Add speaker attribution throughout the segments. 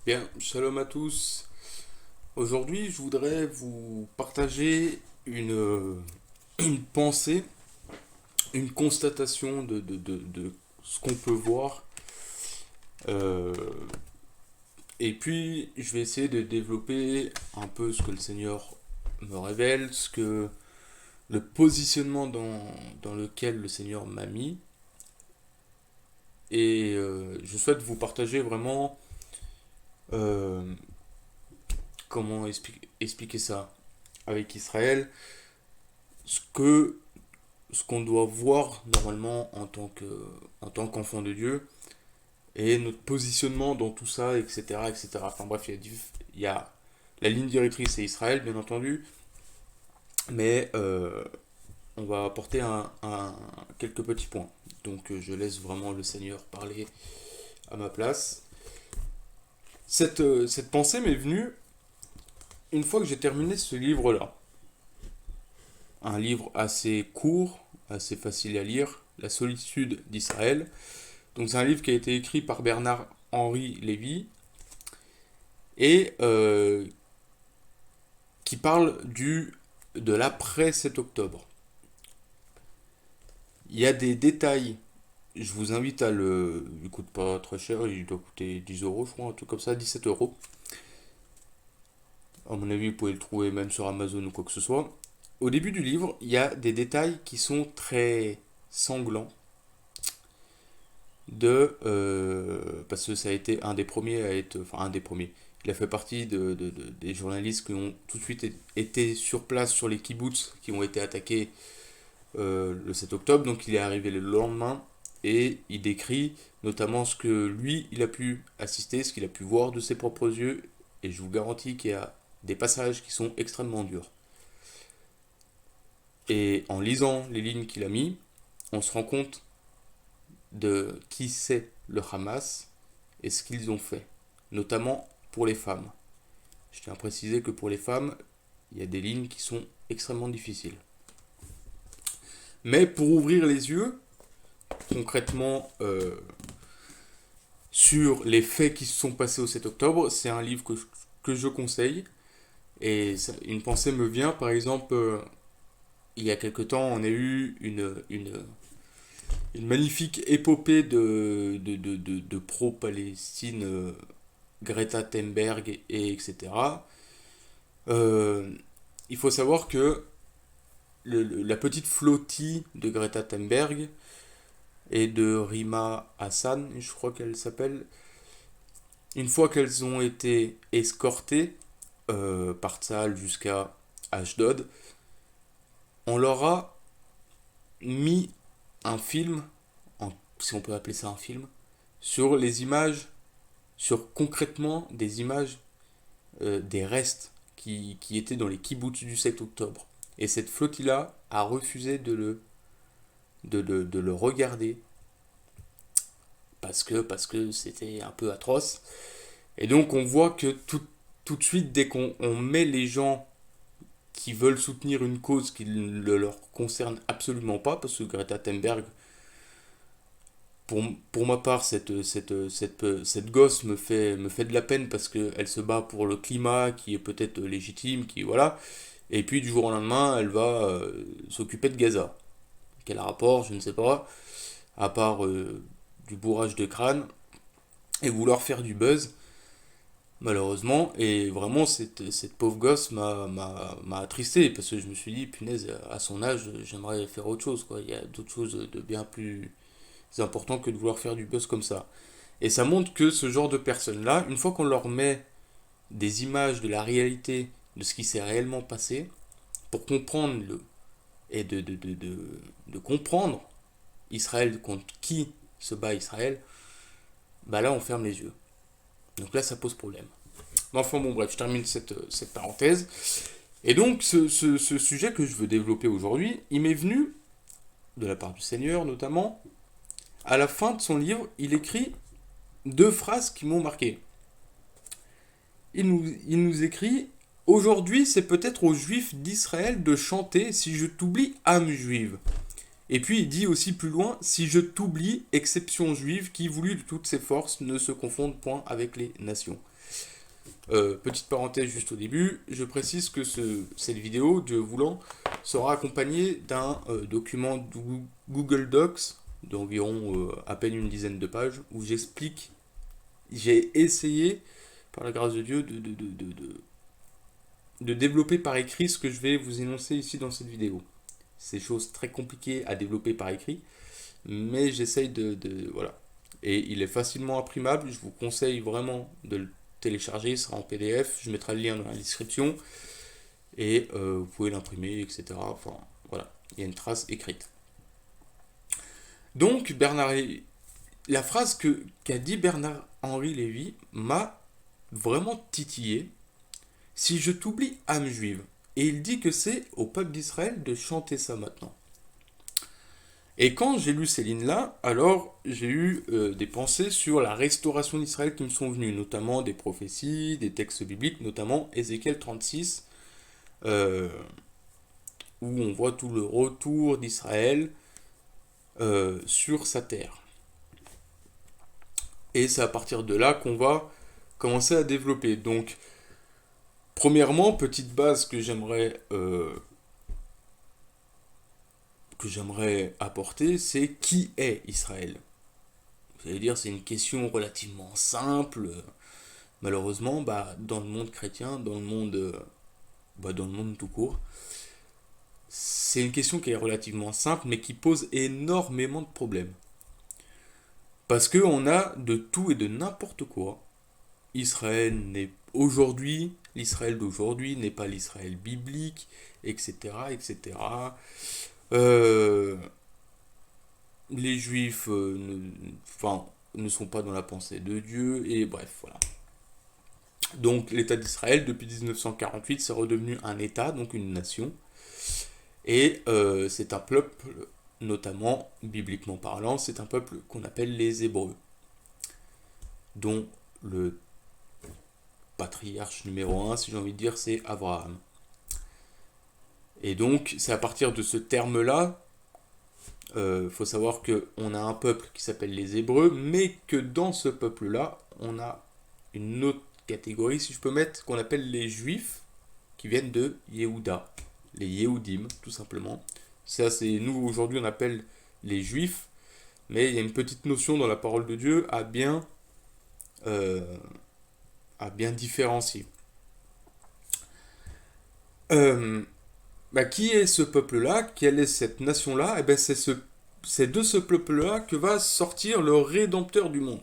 Speaker 1: Bien, shalom à tous. Aujourd'hui, je voudrais vous partager une pensée, une constatation de ce qu'on peut voir. Euh, et puis, je vais essayer de développer un peu ce que le Seigneur me révèle, le positionnement dans lequel le Seigneur m'a mis. Et je souhaite vous partager vraiment euh, comment expliquer ça avec Israël, ce que ce qu'on doit voir normalement en tant qu'enfant de Dieu et notre positionnement dans tout ça, etc. etc. Enfin bref, il y a la ligne directrice, c'est Israël, bien entendu, mais on va apporter quelques petits points. Donc je laisse vraiment le Seigneur parler à ma place. Cette pensée m'est venue une fois que j'ai terminé ce livre-là. Un livre assez court, assez facile à lire, La solitude d'Israël. Donc c'est un livre qui a été écrit par Bernard-Henri Lévy et qui parle de l'après 7 octobre. Il y a des détails, je vous invite à il coûte pas très cher, il doit coûter 10 euros je crois, un truc comme ça, 17 euros. À mon avis, vous pouvez le trouver même sur Amazon ou quoi que ce soit. Au début du livre, il y a des détails qui sont très sanglants parce que ça a été un des premiers à être, enfin un des premiers. Il a fait partie des journalistes qui ont tout de suite été sur place sur les kibbutz qui ont été attaqués le 7 octobre. Donc il est arrivé le lendemain et il décrit notamment ce que lui, il a pu assister, ce qu'il a pu voir de ses propres yeux. Et je vous garantis qu'il y a des passages qui sont extrêmement durs. Et en lisant les lignes qu'il a mis, on se rend compte de qui c'est le Hamas et ce qu'ils ont fait, notamment pour les femmes. Je tiens à préciser que pour les femmes, il y a des lignes qui sont extrêmement difficiles. Mais pour ouvrir les yeux, concrètement, sur les faits qui se sont passés au 7 octobre, c'est un livre que je conseille. Et une pensée me vient, par exemple, il y a quelque temps, on a eu une magnifique épopée de pro-Palestine, Greta Thunberg, etc. Il faut savoir que la petite flottille de Greta Thunberg et de Rima Hassan, je crois qu'elle s'appelle, une fois qu'elles ont été escortées par Tsahal jusqu'à Ashdod, on leur a mis un film, si on peut appeler ça un film, sur les images, sur concrètement des images des restes qui étaient dans les kibbutz du 7 octobre. Et cette flottille-là a refusé de le regarder parce que c'était un peu atroce. Et donc on voit que tout de suite, dès qu'on met les gens qui veulent soutenir une cause qui ne leur concerne absolument pas, parce que Greta Thunberg, pour ma part, cette gosse me fait de la peine parce qu'elle se bat pour le climat qui est peut-être légitime, qui voilà. Et puis du jour au lendemain, elle va s'occuper de Gaza. Quel rapport, je ne sais pas, à part du bourrage de crâne et vouloir faire du buzz, malheureusement. Et vraiment, cette pauvre gosse m'a attristé parce que je me suis dit, punaise, à son âge, j'aimerais faire autre chose, quoi. Il y a d'autres choses de bien plus important que de vouloir faire du buzz comme ça. Et ça montre que ce genre de personnes-là, une fois qu'on leur met des images de la réalité, de ce qui s'est réellement passé, pour comprendre et de comprendre Israël contre qui se bat Israël, bah là on ferme les yeux. Donc là ça pose problème. Mais enfin bon bref, je termine cette parenthèse. Et donc ce sujet que je veux développer aujourd'hui, il m'est venu, de la part du Seigneur notamment, à la fin de son livre, il écrit deux phrases qui m'ont marqué. Il nous écrit: Aujourd'hui, c'est peut-être aux Juifs d'Israël de chanter si je t'oublie, âme juive. Et puis il dit aussi plus loin: Si je t'oublie, exception juive qui, voulue de toutes ses forces, ne se confondent point avec les nations. Petite parenthèse juste au début, je précise que cette vidéo, Dieu voulant, sera accompagnée d'un document Google Docs d'environ à peine une dizaine de pages où j'explique, j'ai essayé, par la grâce de Dieu, de développer par écrit ce que je vais vous énoncer ici dans cette vidéo. C'est des choses très compliquées à développer par écrit, mais j'essaye voilà. Et il est facilement imprimable, je vous conseille vraiment de le télécharger, il sera en PDF, je mettrai le lien dans la description, et vous pouvez l'imprimer, etc. Enfin, voilà, il y a une trace écrite. Donc, la phrase qu'a dit Bernard-Henri Lévy m'a vraiment titillé. Si je t'oublie, âme juive. Et il dit que c'est au peuple d'Israël de chanter ça maintenant. Et quand j'ai lu ces lignes-là, alors j'ai eu des pensées sur la restauration d'Israël qui me sont venues, notamment des prophéties, des textes bibliques, notamment Ézéchiel 36, où on voit tout le retour d'Israël sur sa terre. Et c'est à partir de là qu'on va commencer à développer. Donc, premièrement, petite base que j'aimerais apporter, c'est qui est Israël? Vous allez dire, c'est une question relativement simple. Malheureusement, dans le monde chrétien, dans le monde tout court, c'est une question qui est relativement simple, mais qui pose énormément de problèmes. Parce qu'on a de tout et de n'importe quoi. L'Israël d'aujourd'hui n'est pas l'Israël biblique, etc., etc. Les Juifs ne sont pas dans la pensée de Dieu, et bref, voilà. Donc l'État d'Israël, depuis 1948, c'est redevenu un État, donc une nation, et c'est un peuple, notamment, bibliquement parlant, c'est un peuple qu'on appelle les Hébreux, dont le patriarche numéro 1, si j'ai envie de dire, c'est Abraham. Et donc, c'est à partir de ce terme-là, faut savoir qu'on a un peuple qui s'appelle les Hébreux, mais que dans ce peuple-là, on a une autre catégorie, si je peux mettre, qu'on appelle les Juifs, qui viennent de Yehuda, les Yehudim, tout simplement. Ça, c'est nous, aujourd'hui, on appelle les Juifs, mais il y a une petite notion dans la parole de Dieu à bien différencier. Qui est ce peuple-là? Quelle est cette nation-là? Eh bien, c'est de ce peuple-là que va sortir le Rédempteur du monde,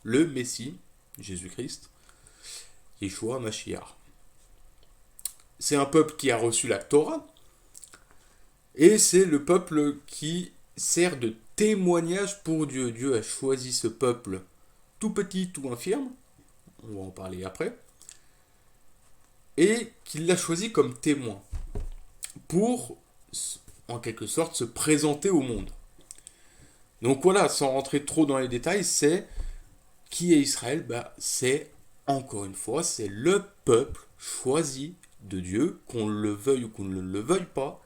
Speaker 1: le Messie, Jésus-Christ, Yeshua Mashiach. C'est un peuple qui a reçu la Torah, et c'est le peuple qui sert de témoignage pour Dieu. Dieu a choisi ce peuple tout petit, tout infirme, on va en parler après, et qu'il l'a choisi comme témoin pour, en quelque sorte, se présenter au monde. Donc voilà, sans rentrer trop dans les détails, c'est qui est Israël? C'est, encore une fois, c'est le peuple choisi de Dieu, qu'on le veuille ou qu'on ne le veuille pas.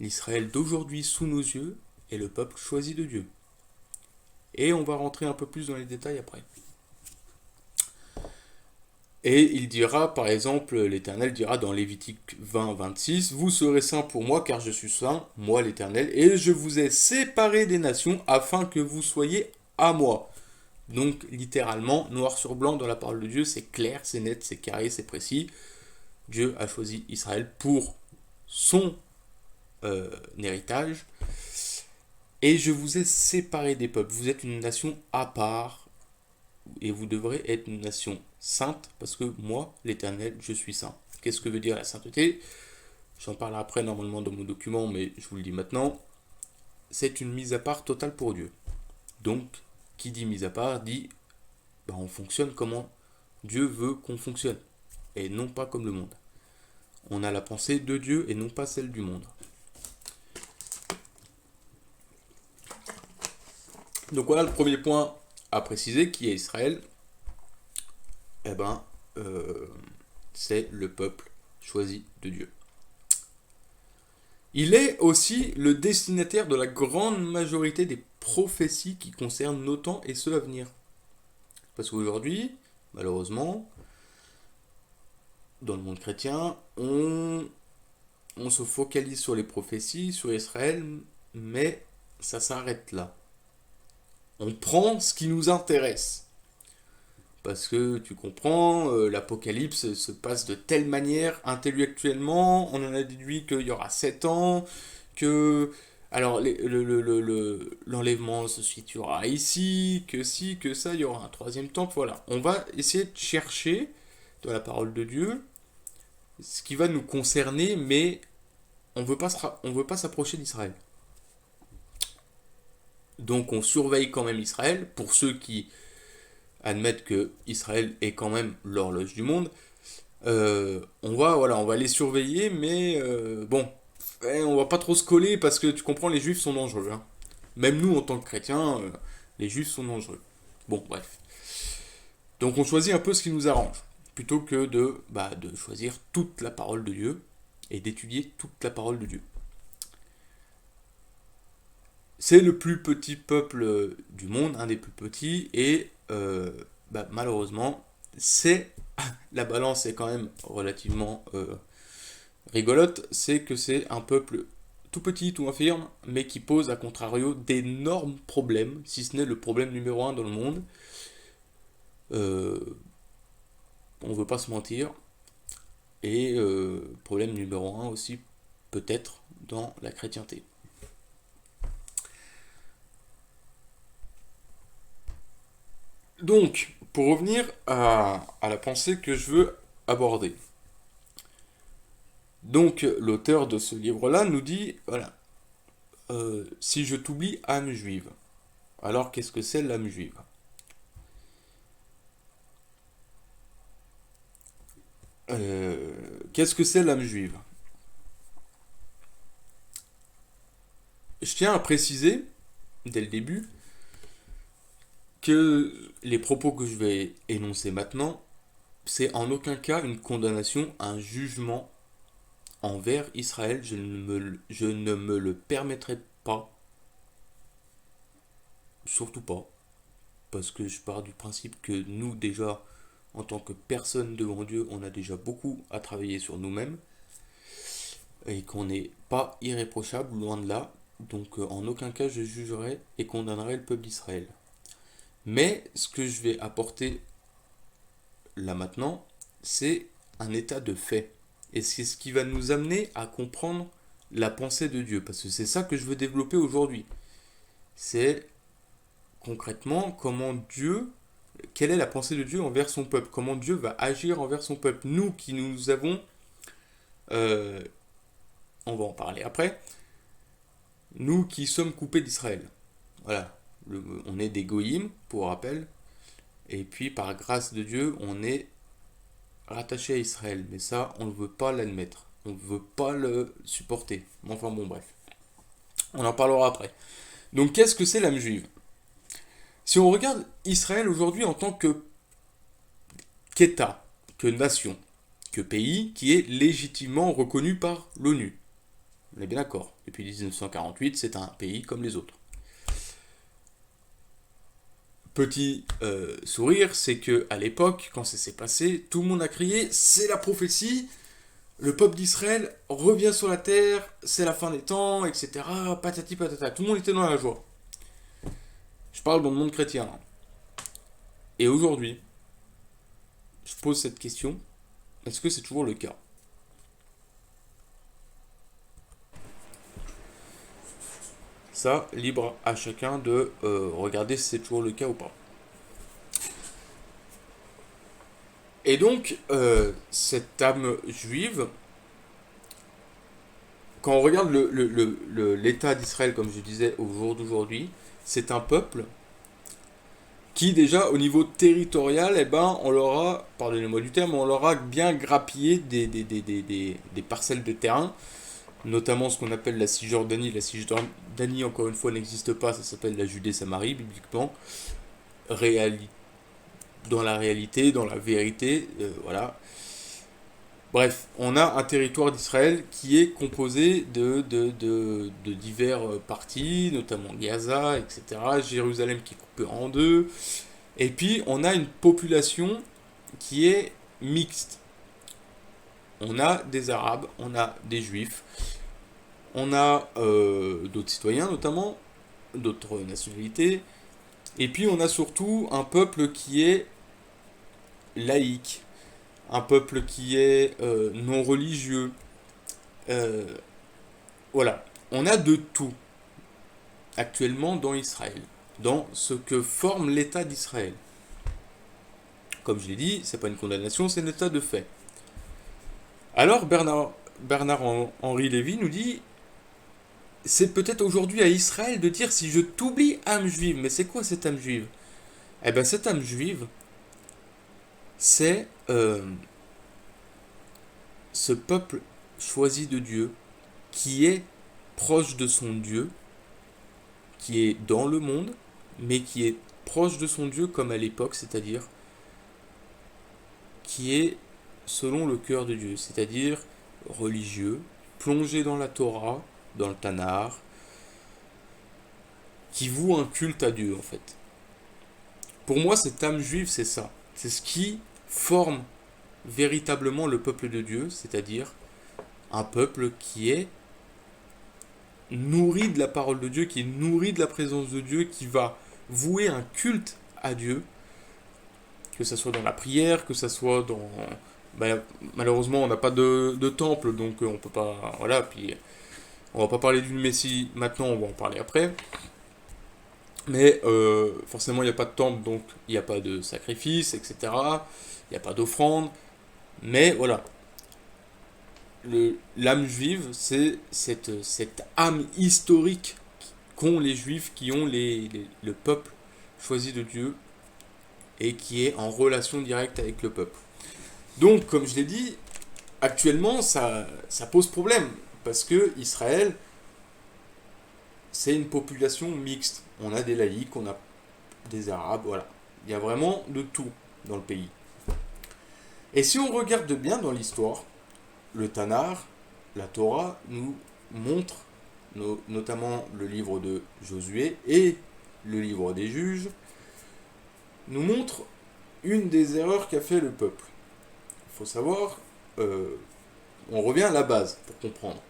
Speaker 1: L'Israël d'aujourd'hui sous nos yeux est le peuple choisi de Dieu. Et on va rentrer un peu plus dans les détails après. Et il dira, par exemple, l'Éternel dira dans Lévitique 20, 26, « Vous serez saints pour moi, car je suis saint, moi l'Éternel, et je vous ai séparés des nations, afin que vous soyez à moi. » Donc, littéralement, noir sur blanc dans la parole de Dieu, c'est clair, c'est net, c'est carré, c'est précis. Dieu a choisi Israël pour son héritage. Et je vous ai séparés des peuples. Vous êtes une nation à part, et vous devrez être une nation sainte, parce que moi, l'Éternel, je suis saint. Qu'est-ce que veut dire la sainteté? J'en parlerai après normalement dans mon document, mais je vous le dis maintenant. C'est une mise à part totale pour Dieu. Donc, qui dit mise à part, dit on fonctionne comment Dieu veut qu'on fonctionne, et non pas comme le monde. On a la pensée de Dieu et non pas celle du monde. Donc voilà le premier point à préciser, qui est Israël. C'est le peuple choisi de Dieu. Il est aussi le destinataire de la grande majorité des prophéties qui concernent nos temps et ceux à venir. Parce qu'aujourd'hui, malheureusement, dans le monde chrétien, on se focalise sur les prophéties, sur Israël, mais ça s'arrête là. On prend ce qui nous intéresse. Parce que tu comprends, l'Apocalypse se passe de telle manière intellectuellement, on en a déduit qu'il y aura 7 ans, que alors l'enlèvement se situera ici, que si, que ça, il y aura un troisième temple, voilà. On va essayer de chercher dans la parole de Dieu ce qui va nous concerner, mais on veut pas s'approcher d'Israël. Donc on surveille quand même Israël, pour ceux qui admettent que Israël est quand même l'horloge du monde. On va les surveiller, mais bon, on va pas trop se coller parce que tu comprends, les juifs sont dangereux, hein. Même nous, en tant que chrétiens, les juifs sont dangereux. Bon, bref. Donc on choisit un peu ce qui nous arrange, plutôt que de choisir toute la parole de Dieu et d'étudier toute la parole de Dieu. C'est le plus petit peuple du monde, un des plus petits, et malheureusement, la balance est quand même relativement rigolote, c'est que c'est un peuple tout petit, tout infirme, mais qui pose à contrario d'énormes problèmes, si ce n'est le problème numéro un dans le monde. On ne veut pas se mentir. Et problème numéro un aussi, peut-être, dans la chrétienté. Donc, pour revenir à la pensée que je veux aborder. Donc, l'auteur de ce livre-là nous dit, voilà, si je t'oublie, âme juive. Alors, qu'est-ce que c'est l'âme juive? Qu'est-ce que c'est l'âme juive? Je tiens à préciser, dès le début, que les propos que je vais énoncer maintenant, c'est en aucun cas une condamnation, un jugement envers Israël. Je ne me le permettrai pas, surtout pas, parce que je pars du principe que nous déjà, en tant que personne devant Dieu, on a déjà beaucoup à travailler sur nous-mêmes, et qu'on n'est pas irréprochable, loin de là. Donc en aucun cas je jugerai et condamnerai le peuple d'Israël. Mais ce que je vais apporter là maintenant, c'est un état de fait. Et c'est ce qui va nous amener à comprendre la pensée de Dieu. Parce que c'est ça que je veux développer aujourd'hui. C'est concrètement quelle est la pensée de Dieu envers son peuple. Comment Dieu va agir envers son peuple. Nous qui nous avons, euh, on va en parler après, nous qui sommes coupés d'Israël. Voilà. On est des goïms, pour rappel. Et puis par grâce de Dieu, on est rattaché à Israël. Mais ça, on ne veut pas l'admettre. On ne veut pas le supporter. Enfin bon, bref. On en parlera après. Donc qu'est-ce que c'est l'âme juive? Si on regarde Israël aujourd'hui en tant qu'État, que nation, que pays qui est légitimement reconnu par l'ONU. On est bien d'accord. Depuis 1948, c'est un pays comme les autres. Petit sourire, c'est que à l'époque, quand ça s'est passé, tout le monde a crié c'est la prophétie, le peuple d'Israël revient sur la terre, c'est la fin des temps, etc. Patati patata. Tout le monde était dans la joie. Je parle dans le monde chrétien. Et aujourd'hui, je pose cette question, est-ce que c'est toujours le cas? Ça, libre à chacun de regarder si c'est toujours le cas ou pas. Et donc, cette âme juive, quand on regarde l'état d'Israël, comme je disais, au jour d'aujourd'hui, c'est un peuple qui, déjà, au niveau territorial, eh ben, on leur a, pardonnez-moi du terme, on leur a bien grappillé des parcelles de terrain, notamment ce qu'on appelle la Cisjordanie. La Cisjordanie, encore une fois, n'existe pas, ça s'appelle la Judée-Samarie, bibliquement. Dans la réalité, dans la vérité, voilà. Bref, on a un territoire d'Israël qui est composé de divers parties, notamment Gaza, etc. Jérusalem qui est coupé en deux. Et puis, on a une population qui est mixte. On a des Arabes, on a des Juifs, on a d'autres citoyens notamment, d'autres nationalités, et puis on a surtout un peuple qui est laïque, un peuple qui est non religieux. Euh, voilà, on a de tout actuellement dans Israël, dans ce que forme l'État d'Israël. Comme je l'ai dit, c'est pas une condamnation, c'est un état de fait. Alors Bernard-Henri Lévy nous dit, c'est peut-être aujourd'hui à Israël de dire si je t'oublie âme juive. Mais c'est quoi cette âme juive? Eh bien cette âme juive, c'est ce peuple choisi de Dieu qui est proche de son Dieu, qui est dans le monde, mais qui est proche de son Dieu comme à l'époque, c'est-à-dire qui est selon le cœur de Dieu, c'est-à-dire religieux, plongé dans la Torah, dans le Tanakh, qui voue un culte à Dieu en fait. Pour moi, cette âme juive, c'est ça. C'est ce qui forme véritablement le peuple de Dieu, c'est-à-dire un peuple qui est nourri de la parole de Dieu, qui est nourri de la présence de Dieu, qui va vouer un culte à Dieu, que ce soit dans la prière, que ce soit dans... Ben, malheureusement, on n'a pas de temple, donc on peut pas... Voilà, puis on va pas parler d'une Messie maintenant, on va en parler après. Mais forcément, il n'y a pas de temple, donc il n'y a pas de sacrifice, etc. Il n'y a pas d'offrande. Mais voilà, l'âme juive, c'est cette âme historique qu'ont les juifs, qui ont le peuple choisi de Dieu et qui est en relation directe avec le peuple. Donc, comme je l'ai dit, actuellement, ça pose problème. Parce que Israël, c'est une population mixte. On a des laïcs, on a des arabes, voilà. Il y a vraiment de tout dans le pays. Et si on regarde bien dans l'histoire, le Tanakh, la Torah, nous montre, notamment le livre de Josué et le livre des juges, nous montre une des erreurs qu'a fait le peuple. Il faut savoir, on revient à la base pour comprendre.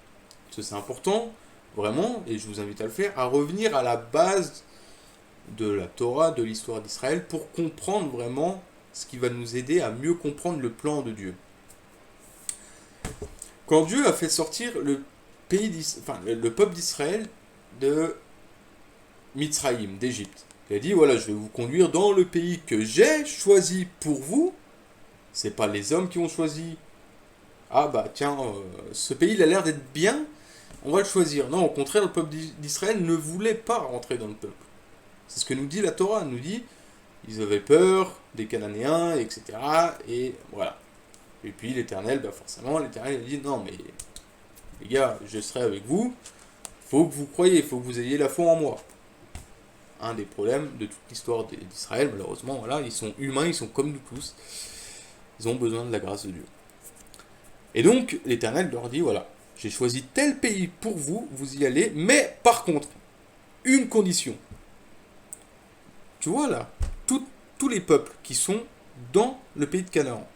Speaker 1: Parce que c'est important, vraiment, et je vous invite à le faire, à revenir à la base de la Torah, de l'histoire d'Israël, pour comprendre vraiment ce qui va nous aider à mieux comprendre le plan de Dieu. Quand Dieu a fait sortir le peuple d'Israël de Mitzraïm, d'Égypte, il a dit voilà, je vais vous conduire dans le pays que j'ai choisi pour vous. C'est pas les hommes qui ont choisi. Ah bah tiens, ce pays il a l'air d'être bien, on va le choisir. Non, au contraire, le peuple d'Israël ne voulait pas rentrer dans le peuple. C'est ce que nous dit la Torah, nous dit ils avaient peur des Cananéens, etc. Et voilà. Et puis l'Éternel, bah forcément, l'Éternel a dit non mais les gars, je serai avec vous, faut que vous croyez, faut que vous ayez la foi en moi. Un des problèmes de toute l'histoire d'Israël, malheureusement, voilà, ils sont humains, ils sont comme nous tous, ils ont besoin de la grâce de Dieu. Et donc l'Éternel leur dit voilà, j'ai choisi tel pays pour vous, vous y allez, mais par contre, une condition. Tu vois là, tous les peuples qui sont dans le pays de Canaan,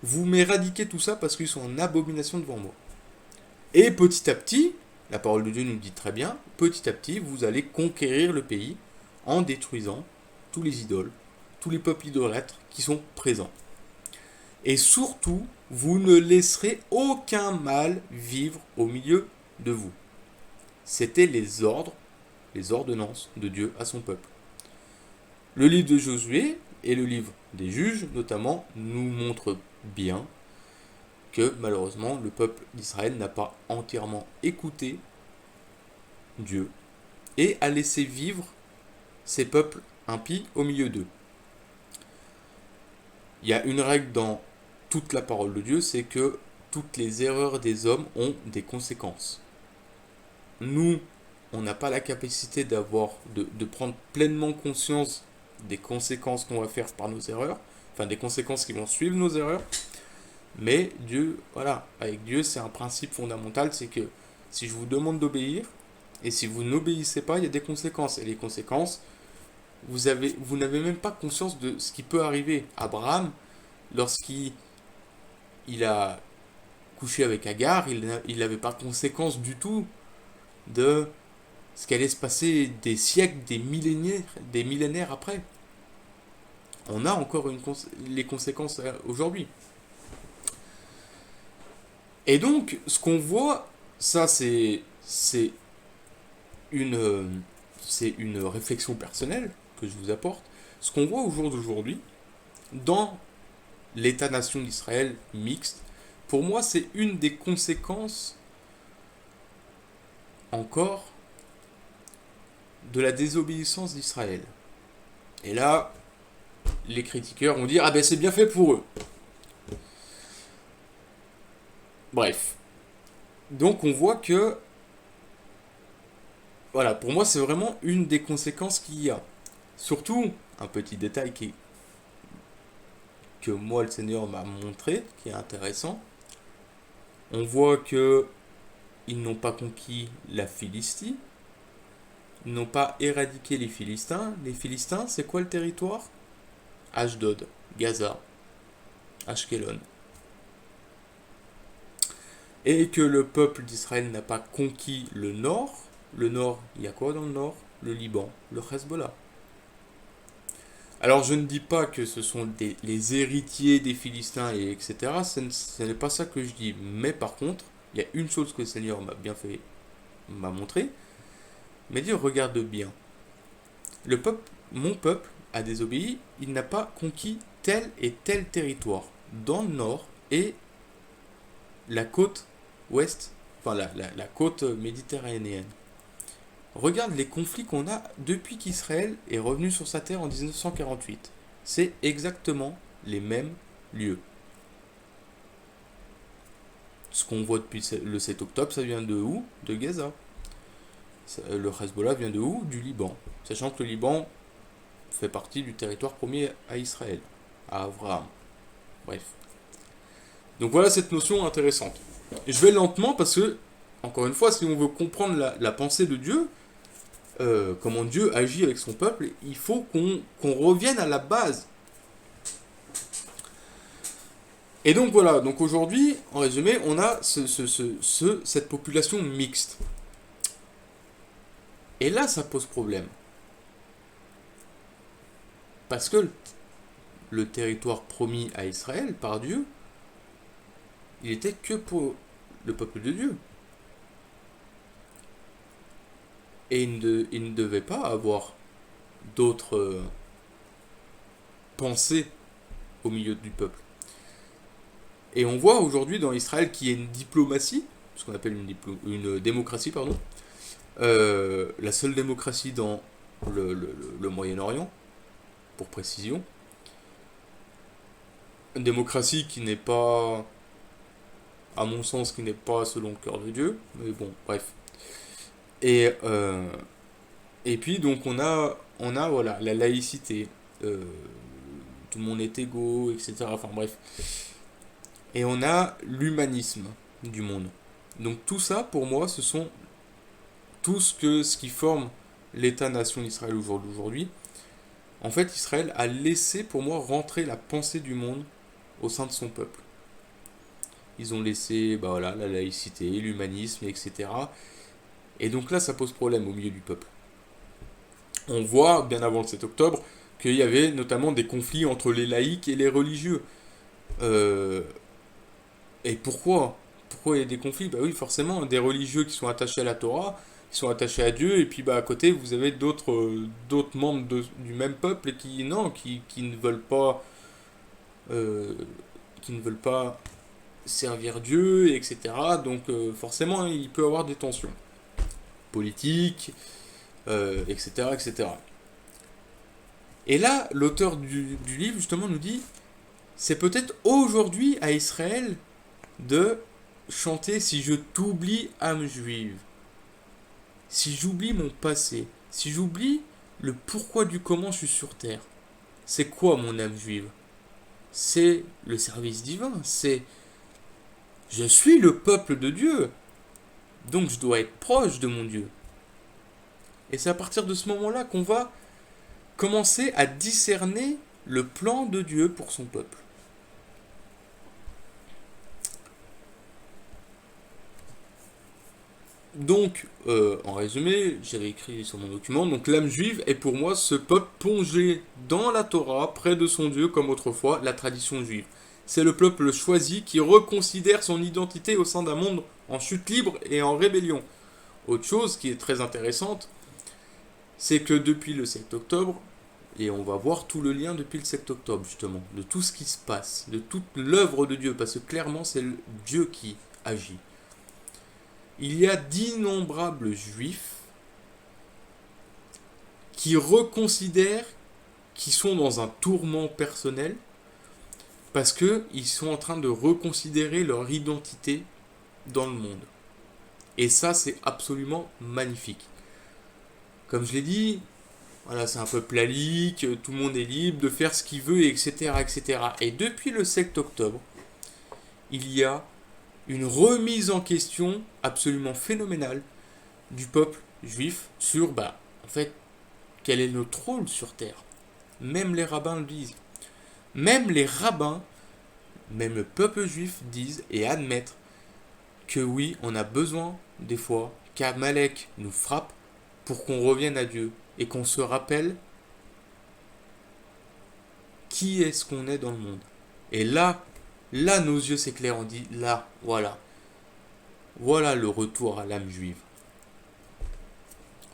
Speaker 1: vous m'éradiquez tout ça parce qu'ils sont en abomination devant moi. Et petit à petit, la parole de Dieu nous dit très bien, petit à petit, vous allez conquérir le pays en détruisant tous les idoles, tous les peuples idolâtres qui sont présents. Et surtout, vous ne laisserez aucun mal vivre au milieu de vous. C'était les ordres, les ordonnances de Dieu à son peuple. Le livre de Josué et le livre des juges, notamment, nous montrent bien que malheureusement le peuple d'Israël n'a pas entièrement écouté Dieu et a laissé vivre ces peuples impies au milieu d'eux. Il y a une règle dans toute la parole de Dieu, c'est que toutes les erreurs des hommes ont des conséquences. Nous, on n'a pas la capacité de prendre pleinement conscience des conséquences qu'on va faire par nos erreurs, enfin des conséquences qui vont suivre nos erreurs. Mais Dieu, voilà, avec Dieu, c'est un principe fondamental, c'est que si je vous demande d'obéir, et si vous n'obéissez pas, il y a des conséquences. Et les conséquences, vous n'avez même pas conscience de ce qui peut arriver. Abraham, lorsqu'il il a couché avec Agar, il n'avait pas conséquence du tout de ce qu'allait se passer des siècles, des millénaires après. On a encore les conséquences aujourd'hui. Et donc, ce qu'on voit, ça c'est une, euh, c'est une réflexion personnelle que je vous apporte. Ce qu'on voit au jour d'aujourd'hui, dans l'État-nation d'Israël mixte, pour moi, c'est une des conséquences encore de la désobéissance d'Israël. Et là, les critiqueurs vont dire ah ben c'est bien fait pour eux. Bref. Donc on voit que, voilà, pour moi c'est vraiment une des conséquences qu'il y a. Surtout, un petit détail que moi le Seigneur m'a montré, qui est intéressant. On voit que ils n'ont pas conquis la Philistie, ils n'ont pas éradiqué les Philistins. Les Philistins, c'est quoi le territoire? Ashdod, Gaza, Ashkelon. Et que le peuple d'Israël n'a pas conquis le nord. Le nord, il y a quoi dans le nord? Le Liban, le Hezbollah. Alors je ne dis pas que ce sont les héritiers des Philistins, et etc. Ce n'est pas ça que je dis. Mais par contre, il y a une chose que le Seigneur m'a montré. Mais dit, regarde bien. Le peuple, mon peuple, a désobéi. Il n'a pas conquis tel et tel territoire dans le nord et la côte ouest, enfin la côte méditerranéenne. Regarde les conflits qu'on a depuis qu'Israël est revenu sur sa terre en 1948. C'est exactement les mêmes lieux. Ce qu'on voit depuis le 7 octobre, ça vient de où? De Gaza. Le Hezbollah vient de où? Du Liban. Sachant que le Liban fait partie du territoire premier à Israël, à Abraham. Bref. Donc voilà cette notion intéressante. Et je vais lentement parce que, encore une fois, si on veut comprendre la pensée de Dieu, comment Dieu agit avec son peuple, il faut qu'on revienne à la base. Et donc voilà, donc aujourd'hui, en résumé, on a cette population mixte. Et là, ça pose problème. Parce que le territoire promis à Israël par Dieu, il était que pour le peuple de Dieu. Et il ne devait pas avoir d'autres pensées au milieu du peuple. Et on voit aujourd'hui dans Israël qu'il y a une diplomatie, ce qu'on appelle une démocratie, pardon, la seule démocratie dans le Moyen-Orient, pour précision. Une démocratie qui n'est pas, à mon sens, qui n'est pas selon le cœur de Dieu, mais bon, bref. Et, et puis, donc, on a voilà, la laïcité, tout le monde est égaux, etc. Enfin, bref. Et on a l'humanisme du monde. Donc, tout ça, pour moi, ce sont tout ce qui forme l'État-nation d'Israël au jour d'aujourd'hui. En fait, Israël a laissé, pour moi, rentrer la pensée du monde au sein de son peuple. Ils ont laissé voilà, la laïcité, l'humanisme, etc. Et donc là, ça pose problème au milieu du peuple. On voit, bien avant le 7 octobre, qu'il y avait notamment des conflits entre les laïcs et les religieux. Et pourquoi? Pourquoi il y a des conflits? Bah oui, forcément, des religieux qui sont attachés à la Torah, qui sont attachés à Dieu, et puis à côté, vous avez d'autres membres du même peuple qui ne veulent pas, euh, qui ne veulent pas servir Dieu, etc. Donc forcément, il peut y avoir des tensions politiques, etc., etc. Et là, l'auteur du livre, justement, nous dit, c'est peut-être aujourd'hui à Israël de chanter si je t'oublie, âme juive. Si j'oublie mon passé, si j'oublie le pourquoi du comment je suis sur terre. C'est quoi mon âme juive? C'est le service divin, c'est je suis le peuple de Dieu, donc je dois être proche de mon Dieu. Et c'est à partir de ce moment-là qu'on va commencer à discerner le plan de Dieu pour son peuple. Donc, en résumé, j'avais écrit sur mon document, donc l'âme juive est pour moi ce peuple plongé dans la Torah, près de son Dieu, comme autrefois la tradition juive. C'est le peuple choisi qui reconsidère son identité au sein d'un monde en chute libre et en rébellion. Autre chose qui est très intéressante, c'est que depuis le 7 octobre, et on va voir tout le lien depuis le 7 octobre justement, de tout ce qui se passe, de toute l'œuvre de Dieu, parce que clairement c'est Dieu qui agit. Il y a d'innombrables juifs qui reconsidèrent qu'ils sont dans un tourment personnel parce qu'ils sont en train de reconsidérer leur identité dans le monde. Et ça, c'est absolument magnifique. Comme je l'ai dit, voilà, c'est un peuple laïque, tout le monde est libre de faire ce qu'il veut, etc., etc. Et depuis le 7 octobre, il y a une remise en question absolument phénoménale du peuple juif sur, en fait, quel est notre rôle sur Terre. Même les rabbins le disent. Même les rabbins, même le peuple juif disent et admettent que oui, on a besoin des fois qu'Amalek nous frappe pour qu'on revienne à Dieu et qu'on se rappelle qui est-ce qu'on est dans le monde. Et là nos yeux s'éclairent, on dit là, voilà le retour à l'âme juive.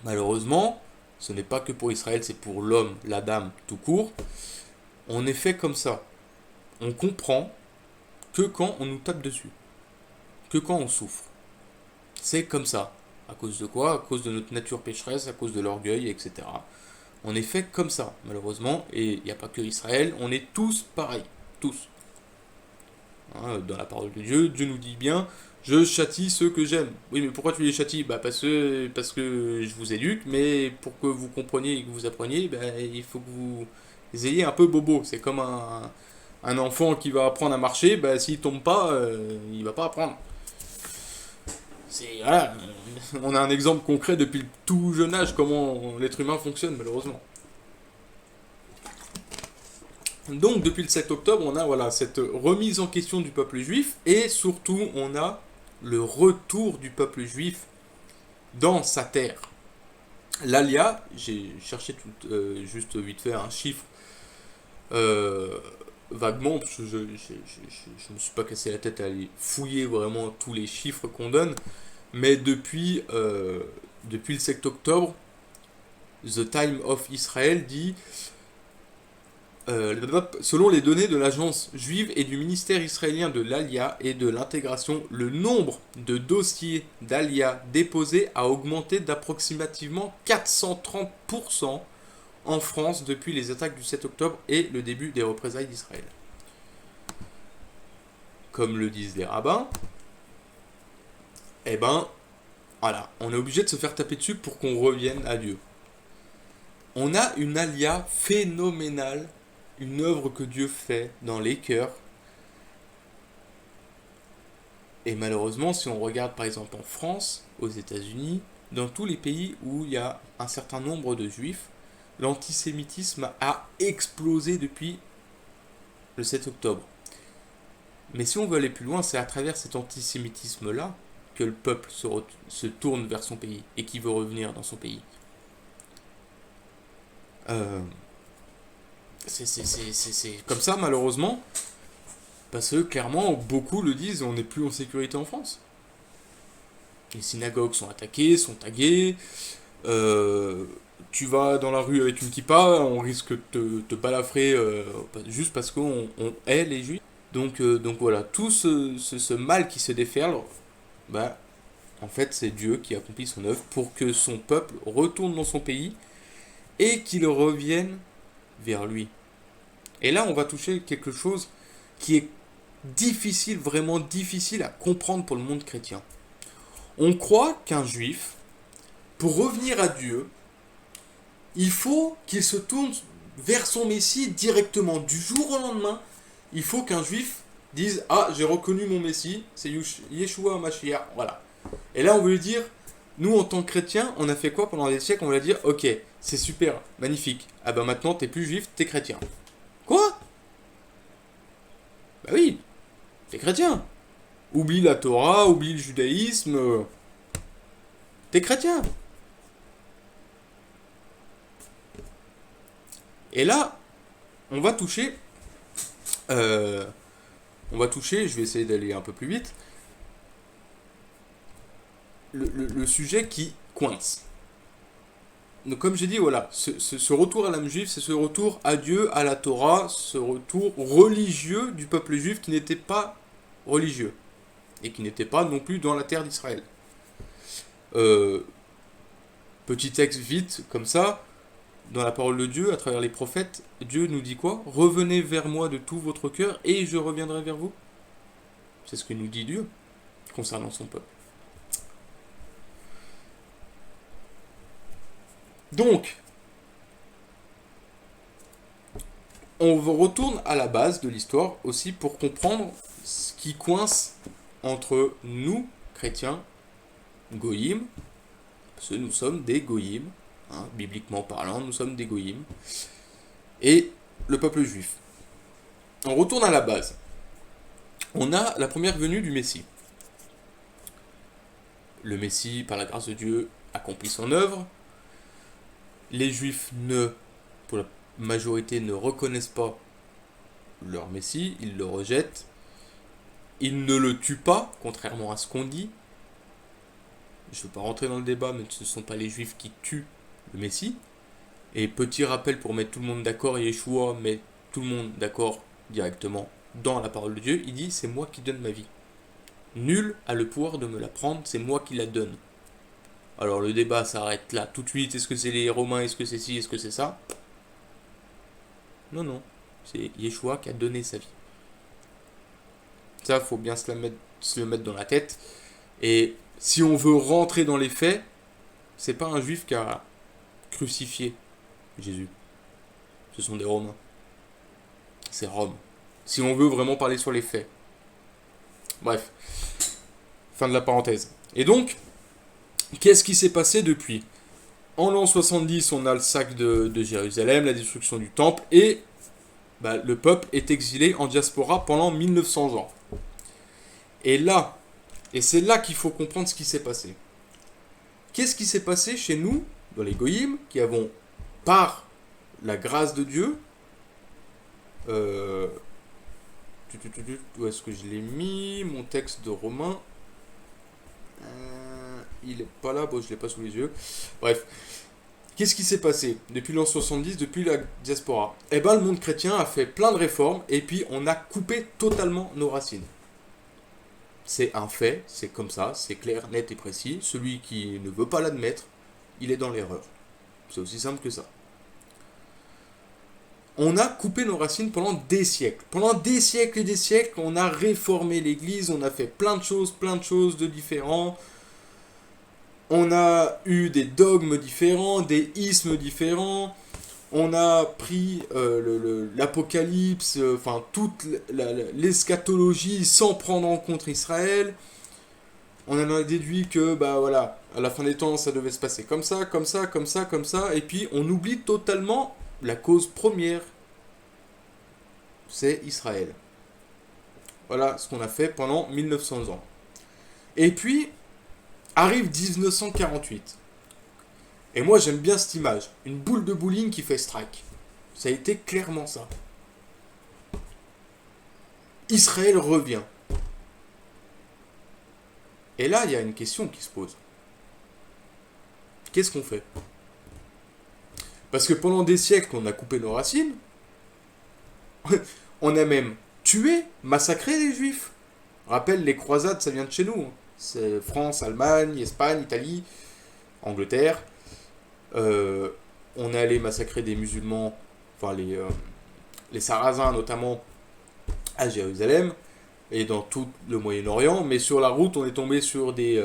Speaker 1: Malheureusement, ce n'est pas que pour Israël, c'est pour l'homme, la dame, tout court. On est fait comme ça. On comprend que quand on nous tape dessus, que quand on souffre. C'est comme ça. À cause de quoi? À cause de notre nature pécheresse, à cause de l'orgueil, etc. On est fait comme ça, malheureusement, et il n'y a pas que Israël, on est tous pareils, tous. Hein, dans la parole de Dieu, Dieu nous dit bien, je châtie ceux que j'aime. Oui, mais pourquoi tu les châties? Parce que je vous éduque, mais pour que vous compreniez et que vous appreniez, il faut que vous ayez un peu bobo. C'est comme un enfant qui va apprendre à marcher, s'il tombe pas, il va pas apprendre. Voilà, on a un exemple concret depuis le tout jeune âge comment l'être humain fonctionne malheureusement. Donc depuis le 7 octobre, on a cette remise en question du peuple juif et surtout on a le retour du peuple juif dans sa terre. L'Alia, j'ai cherché juste vite fait un chiffre vaguement, parce que je ne me suis pas cassé la tête à aller fouiller vraiment tous les chiffres qu'on donne, mais depuis le 7 octobre, The Time of Israel dit selon les données de l'agence juive et du ministère israélien de l'Alia et de l'intégration, le nombre de dossiers d'Alia déposés a augmenté d'approximativement 430% en France depuis les attaques du 7 octobre et le début des représailles d'Israël. Comme le disent les rabbins, voilà, on est obligé de se faire taper dessus pour qu'on revienne à Dieu. On a une alia phénoménale, une œuvre que Dieu fait dans les cœurs. Et malheureusement, si on regarde par exemple en France, aux États-Unis, dans tous les pays où il y a un certain nombre de juifs, l'antisémitisme a explosé depuis le 7 octobre. Mais si on veut aller plus loin, c'est à travers cet antisémitisme-là que le peuple se tourne vers son pays et qui veut revenir dans son pays. C'est comme ça malheureusement, parce que clairement beaucoup le disent, on n'est plus en sécurité en France. Les synagogues sont attaquées, sont taguées, tu vas dans la rue avec une kippa, on risque de te balafrer juste parce qu'on hait les juifs. Donc voilà, tout ce mal qui se déferle, en fait c'est Dieu qui accomplit son œuvre pour que son peuple retourne dans son pays et qu'il revienne vers lui. Et là on va toucher quelque chose qui est difficile, vraiment difficile à comprendre pour le monde chrétien. On croit qu'un juif, pour revenir à Dieu, il faut qu'il se tourne vers son Messie directement. Du jour au lendemain, il faut qu'un juif dise « Ah, j'ai reconnu mon Messie, c'est Yeshua Mashiach. » Voilà. Et là, on veut lui dire, nous, en tant que chrétiens, on a fait quoi pendant des siècles? On va lui dire « Ok, c'est super, magnifique. Ah ben maintenant, t'es plus juif, t'es chrétien. » Quoi? Bah oui, t'es chrétien. Oublie la Torah, oublie le judaïsme. T'es chrétien. Et là, on va toucher, je vais essayer d'aller un peu plus vite, le sujet qui coince. Donc, comme j'ai dit, voilà, ce retour à l'âme juive, c'est ce retour à Dieu, à la Torah, ce retour religieux du peuple juif qui n'était pas religieux et qui n'était pas non plus dans la terre d'Israël. Petit texte vite, comme ça, dans la parole de Dieu, à travers les prophètes, Dieu nous dit quoi? Revenez vers moi de tout votre cœur et je reviendrai vers vous. C'est ce que nous dit Dieu concernant son peuple. Donc, on retourne à la base de l'histoire aussi pour comprendre ce qui coince entre nous, chrétiens, goïm, parce que nous sommes des goïm, hein, bibliquement parlant, nous sommes des goïm, et le peuple juif. On retourne à la base. On a la première venue du Messie. Le Messie, par la grâce de Dieu, accomplit son œuvre. Les Juifs pour la majorité, ne reconnaissent pas leur Messie, ils le rejettent. Ils ne le tuent pas, contrairement à ce qu'on dit. Je ne veux pas rentrer dans le débat, mais ce ne sont pas les Juifs qui tuent le Messie. Et petit rappel pour mettre tout le monde d'accord, Yeshua met tout le monde d'accord directement dans la parole de Dieu. Il dit, c'est moi qui donne ma vie. Nul a le pouvoir de me la prendre, c'est moi qui la donne. Alors le débat s'arrête là tout de suite. Est-ce que c'est les Romains? Est-ce que c'est ci? Est-ce que c'est ça? Non. C'est Yeshua qui a donné sa vie. Ça, faut bien se le mettre dans la tête. Et si on veut rentrer dans les faits, c'est pas un juif qui a crucifié Jésus. Ce sont des Romains. C'est Rome. Si on veut vraiment parler sur les faits. Bref. Fin de la parenthèse. Et donc, qu'est-ce qui s'est passé depuis? En l'an 70, on a le sac de Jérusalem, la destruction du temple, et le peuple est exilé en diaspora pendant 1900 ans. Et c'est là qu'il faut comprendre ce qui s'est passé. Qu'est-ce qui s'est passé chez nous, dans les Goïm, qui avons, par la grâce de Dieu, où est-ce que je l'ai mis? Mon texte de Romains. Il est pas là, bon, je l'ai pas sous les yeux. Bref. Qu'est-ce qui s'est passé depuis l'an 70, depuis la diaspora? Le monde chrétien a fait plein de réformes et puis on a coupé totalement nos racines. C'est un fait, c'est comme ça, c'est clair, net et précis. Celui qui ne veut pas l'admettre, il est dans l'erreur. C'est aussi simple que ça. On a coupé nos racines pendant des siècles. Pendant des siècles et des siècles, on a réformé l'Église, on a fait plein de choses de différents. On a eu des dogmes différents, des ismes différents. On a pris l'Apocalypse, toute l'eschatologie sans prendre en compte Israël. On en a déduit que, à la fin des temps, ça devait se passer comme ça. Et puis, on oublie totalement la cause première. C'est Israël. Voilà ce qu'on a fait pendant 1900 ans. Et puis, arrive 1948. Et moi, j'aime bien cette image. Une boule de bowling qui fait strike. Ça a été clairement ça. Israël revient. Et là, il y a une question qui se pose. Qu'est-ce qu'on fait? Parce que pendant des siècles, on a coupé nos racines. On a même tué, massacré les Juifs. Rappelle, les croisades, ça vient de chez nous. C'est France, Allemagne, Espagne, Italie, Angleterre. On est allé massacrer des musulmans, les Sarrasins notamment, à Jérusalem et dans tout le Moyen-Orient. Mais sur la route, on est tombé sur des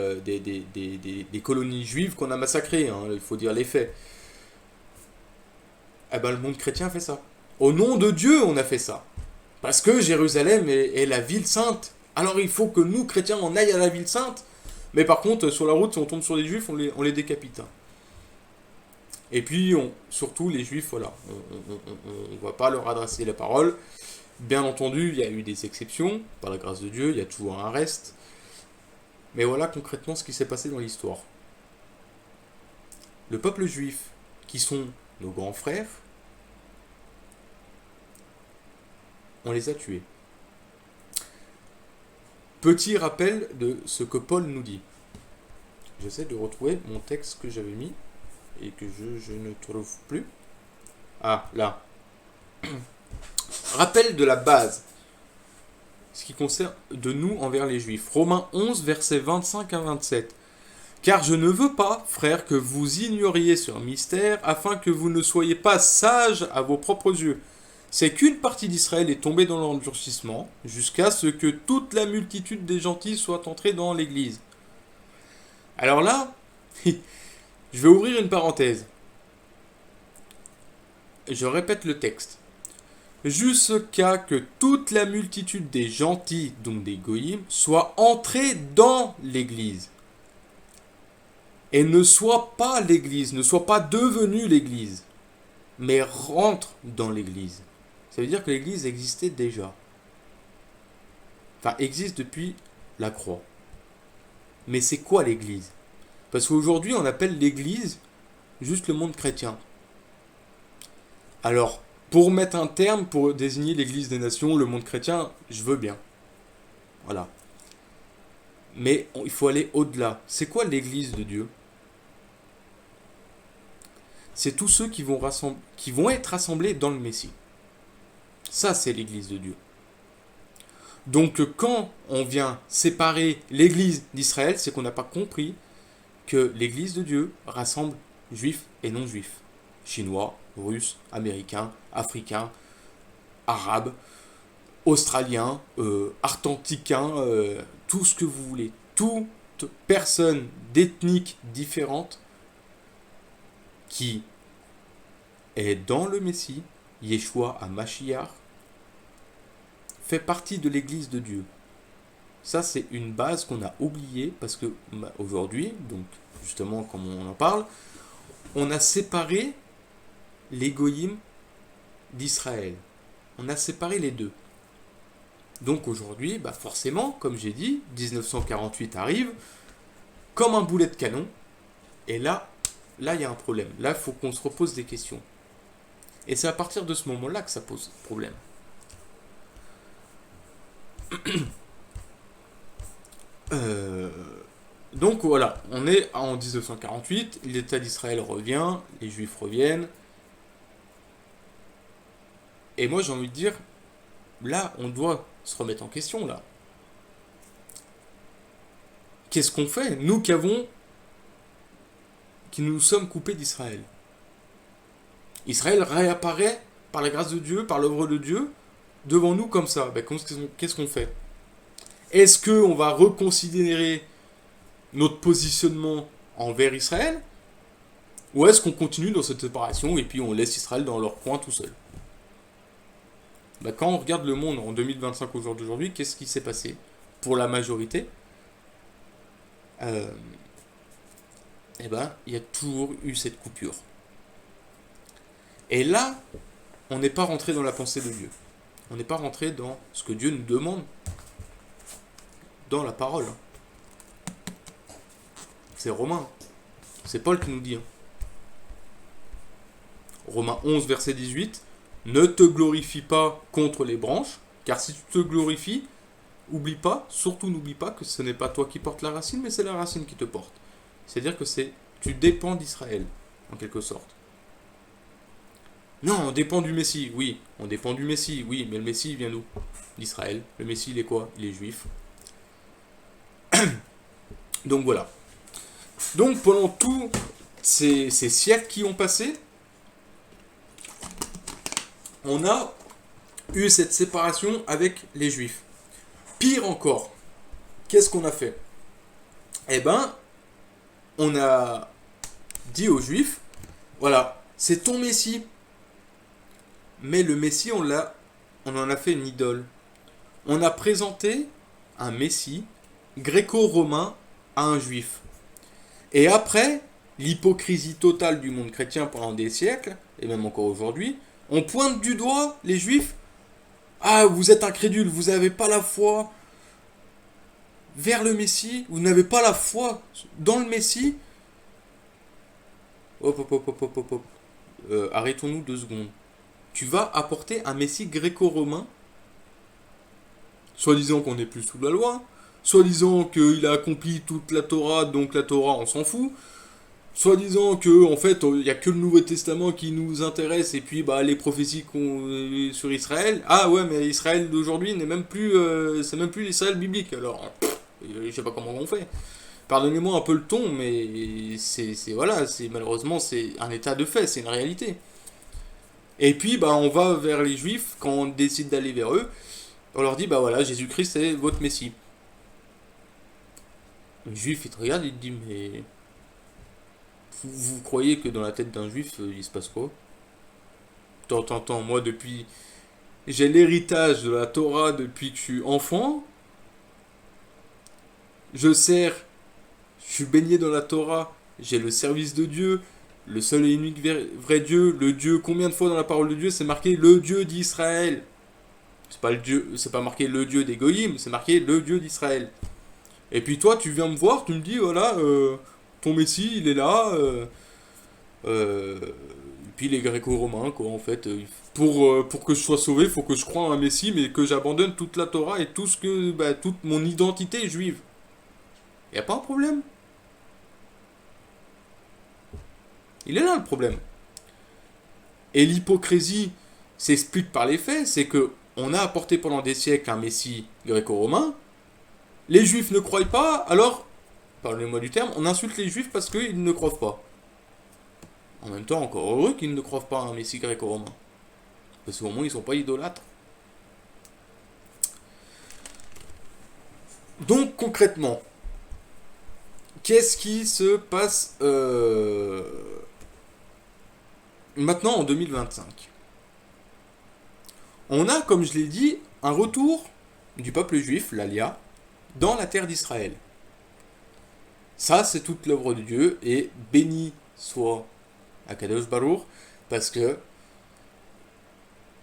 Speaker 1: colonies juives qu'on a massacrées. Hein, il faut dire les faits. Le monde chrétien fait ça. Au nom de Dieu, on a fait ça. Parce que Jérusalem est la ville sainte. Alors il faut que nous, chrétiens, on aille à la ville sainte. Mais par contre, sur la route, si on tombe sur les juifs, on les décapite. Et puis, surtout, les juifs, voilà, on ne va pas leur adresser la parole. Bien entendu, il y a eu des exceptions. Par la grâce de Dieu, il y a toujours un reste. Mais voilà concrètement ce qui s'est passé dans l'histoire. le peuple juif, qui sont nos grands frères, on les a tués. Petit rappel de ce que Paul nous dit. J'essaie de retrouver mon texte que j'avais mis et que je ne trouve plus. Ah, là. Rappel de la base. Ce qui concerne de nous envers les Juifs. Romains 11, versets 25 à 27. Car je ne veux pas, frères, que vous ignoriez ce mystère, afin que vous ne soyez pas sages à vos propres yeux. C'est qu'une partie d'Israël est tombée dans l'endurcissement, jusqu'à ce que toute la multitude des gentils soit entrée dans l'Église. Alors là, je vais ouvrir une parenthèse. Je répète le texte. Jusqu'à que toute la multitude des gentils, donc des goïms, soit entrée dans l'Église. Et ne soit pas l'Église, ne soit pas devenue l'Église, mais rentre dans l'Église. Ça veut dire que l'Église existait déjà. Enfin, existe depuis la croix. Mais c'est quoi l'Église? Parce qu'aujourd'hui, on appelle l'Église juste le monde chrétien. Alors, pour mettre un terme, pour désigner l'Église des nations, le monde chrétien, je veux bien. Voilà. Mais il faut aller au-delà. C'est quoi l'Église de Dieu? C'est tous ceux qui vont être rassemblés dans le Messie. Ça, c'est l'Église de Dieu. Donc, quand on vient séparer l'Église d'Israël, c'est qu'on n'a pas compris que l'Église de Dieu rassemble juifs et non-juifs. Chinois, russes, américains, africains, arabes, australiens, argentiniens, tout ce que vous voulez. Toute personne d'ethnique différente qui est dans le Messie, Yeshua HaMashiach, fait partie de l'Église de Dieu. Ça, c'est une base qu'on a oubliée parce que aujourd'hui, donc justement comme on en parle, on a séparé les goïms d'Israël. On a séparé les deux. Donc aujourd'hui, forcément, comme j'ai dit, 1948 arrive comme un boulet de canon. Et là, il y a un problème. Là, il faut qu'on se repose des questions. Et c'est à partir de ce moment-là que ça pose problème. Donc voilà, on est en 1948, l'État d'Israël revient, les Juifs reviennent. Et moi j'ai envie de dire, là on doit se remettre en question là. Qu'est-ce qu'on fait, nous qui nous sommes coupés d'Israël? Israël réapparaît par la grâce de Dieu, par l'œuvre de Dieu, devant nous comme ça. Qu'est-ce qu'on fait? Est-ce qu'on va reconsidérer notre positionnement envers Israël? Ou est-ce qu'on continue dans cette séparation et puis on laisse Israël dans leur coin tout seul? Quand on regarde le monde en 2025 au jour d'aujourd'hui, qu'est-ce qui s'est passé? Pour la majorité, il y a toujours eu cette coupure. Et là, on n'est pas rentré dans la pensée de Dieu. On n'est pas rentré dans ce que Dieu nous demande dans la parole. C'est Romain. C'est Paul qui nous dit. Romains 11, verset 18. Ne te glorifie pas contre les branches, car si tu te glorifies, surtout n'oublie pas que ce n'est pas toi qui portes la racine, mais c'est la racine qui te porte. C'est-à-dire que tu dépends d'Israël, en quelque sorte. Non, on dépend du Messie, oui. On dépend du Messie, oui. Mais le Messie, il vient d'où? D'Israël. Le Messie, il est quoi? Il est juif. Donc voilà. Donc pendant tous ces siècles qui ont passé, on a eu cette séparation avec les Juifs. Pire encore, qu'est-ce qu'on a fait? On a dit aux Juifs, voilà, c'est ton Messie. Mais le Messie, on en a fait une idole. On a présenté un Messie gréco-romain à un Juif. Et après, l'hypocrisie totale du monde chrétien pendant des siècles, et même encore aujourd'hui, on pointe du doigt les Juifs. Ah, vous êtes incrédules, vous n'avez pas la foi vers le Messie, vous n'avez pas la foi dans le Messie. hop, hop, hop, hop, hop, hop, hop. Arrêtons-nous 2 secondes. Tu vas apporter un Messie gréco-romain, soi-disant qu'on n'est plus sous la loi, soi-disant qu'il a accompli toute la Torah, donc la Torah, on s'en fout, soi-disant que en fait il n'y a que le Nouveau Testament qui nous intéresse et puis bah les prophéties sur Israël. Ah ouais, mais Israël d'aujourd'hui n'est même plus c'est même plus l'Israël biblique. Alors je sais pas comment on fait. Pardonnez-moi un peu le ton, mais voilà, c'est malheureusement c'est un état de fait, c'est une réalité. Et puis bah on va vers les Juifs quand on décide d'aller vers eux. On leur dit bah voilà, Jésus-Christ c'est votre Messie. Le Juif il te regarde, il te dit mais vous croyez que dans la tête d'un Juif il se passe quoi? Tant, moi depuis j'ai l'héritage de la Torah depuis que je suis enfant. Je sers, je suis baigné dans la Torah. J'ai le service de Dieu, le seul et unique vrai Dieu. Le Dieu, combien de fois dans la parole de Dieu c'est marqué le Dieu d'Israël? C'est pas le Dieu, c'est pas marqué le Dieu des Goïms, c'est marqué le Dieu d'Israël. Et puis toi, tu viens me voir, tu me dis voilà, ton Messie, il est là. Puis les Gréco-Romains, quoi, en fait. Pour que je sois sauvé, il faut que je croie en un Messie, mais que j'abandonne toute la Torah et tout ce que, bah, toute mon identité juive. Y a pas un problème? Il est là le problème. Et l'hypocrisie s'explique par les faits, c'est que on a apporté pendant des siècles un Messie gréco-romain, les Juifs ne croient pas, alors, pardonnez-moi du terme, on insulte les Juifs parce qu'ils ne croient pas. En même temps, encore heureux qu'ils ne croient pas à un Messie gréco-romain. Parce qu'au moins, ils sont pas idolâtres. Donc, concrètement, qu'est-ce qui se passe maintenant en 2025? On a, comme je l'ai dit, un retour du peuple juif, l'Alia, dans la terre d'Israël. Ça, c'est toute l'œuvre de Dieu, et béni soit Akadosh Baruch, parce que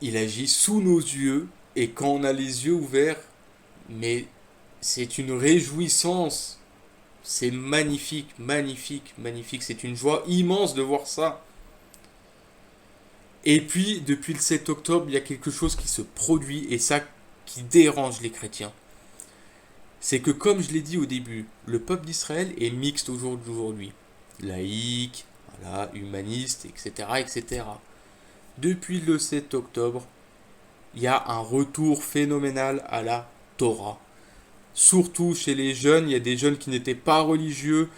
Speaker 1: il agit sous nos yeux, et quand on a les yeux ouverts, mais c'est une réjouissance, c'est magnifique, magnifique, magnifique, c'est une joie immense de voir ça. Et puis, depuis le 7 octobre, il y a quelque chose qui se produit, et ça qui dérange les chrétiens. C'est que, comme je l'ai dit au début, le peuple d'Israël est mixte aujourd'hui. Laïque, voilà, humaniste, etc., etc. Depuis le 7 octobre, il y a un retour phénoménal à la Torah. Surtout chez les jeunes, il y a des jeunes qui n'étaient pas religieux,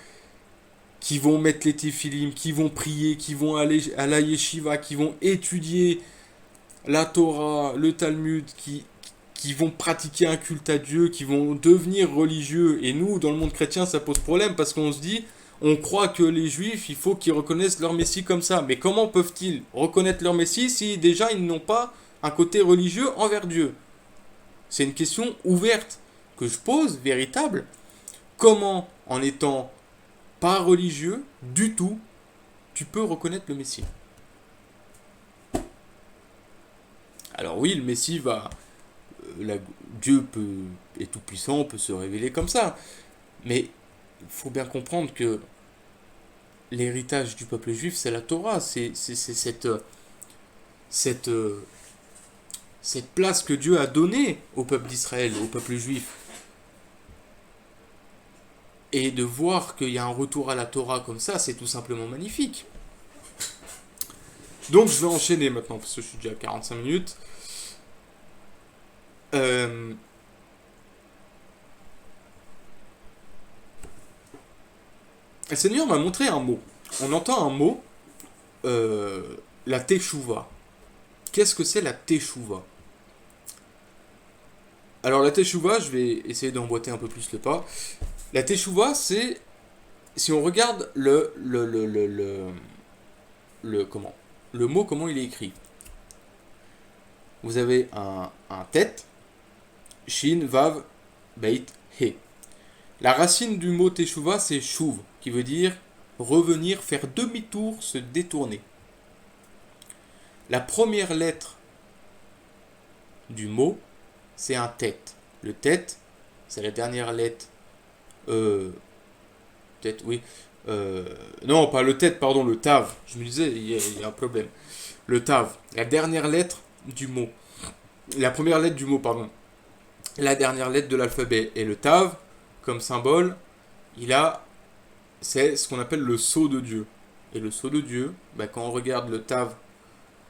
Speaker 1: qui vont mettre les téphilim, qui vont prier, qui vont aller à la yeshiva, qui vont étudier la Torah, le Talmud, qui vont pratiquer un culte à Dieu, qui vont devenir religieux. Et nous, dans le monde chrétien, ça pose problème parce qu'on se dit, on croit que les juifs, il faut qu'ils reconnaissent leur Messie comme ça. Mais comment peuvent-ils reconnaître leur Messie si déjà ils n'ont pas un côté religieux envers Dieu? C'est une question ouverte que je pose, véritable. Comment, en étant pas religieux du tout, tu peux reconnaître le Messie? Alors oui, le Messie va... Dieu est tout puissant, peut se révéler comme ça. Mais il faut bien comprendre que l'héritage du peuple juif, c'est la Torah. C'est cette, cette place que Dieu a donnée au peuple d'Israël, au peuple juif. Et de voir qu'il y a un retour à la Torah comme ça, c'est tout simplement magnifique. Donc je vais enchaîner maintenant, parce que je suis déjà à 45 minutes. Le Seigneur m'a montré un mot. On entend un mot, la teshuva. Qu'est-ce que c'est la teshuva? Alors la teshuva, je vais essayer d'emboîter un peu plus le pas. La teshuva, c'est, si on regarde comment, le mot, comment il est écrit. Vous avez un tête, shin, vav, beit, he. La racine du mot teshuva, c'est shuv, qui veut dire revenir, faire demi-tour, se détourner. La première lettre du mot, c'est un tête. Le tête, c'est la dernière lettre. Tête, oui. Non, pas le tête, pardon, le tav. Je me disais, il y a un problème. Le tav, la dernière lettre du mot. La première lettre du mot, pardon. La dernière lettre de l'alphabet. Et le tav, comme symbole, c'est ce qu'on appelle le sceau de Dieu. Et le sceau de Dieu, bah, quand on regarde le tav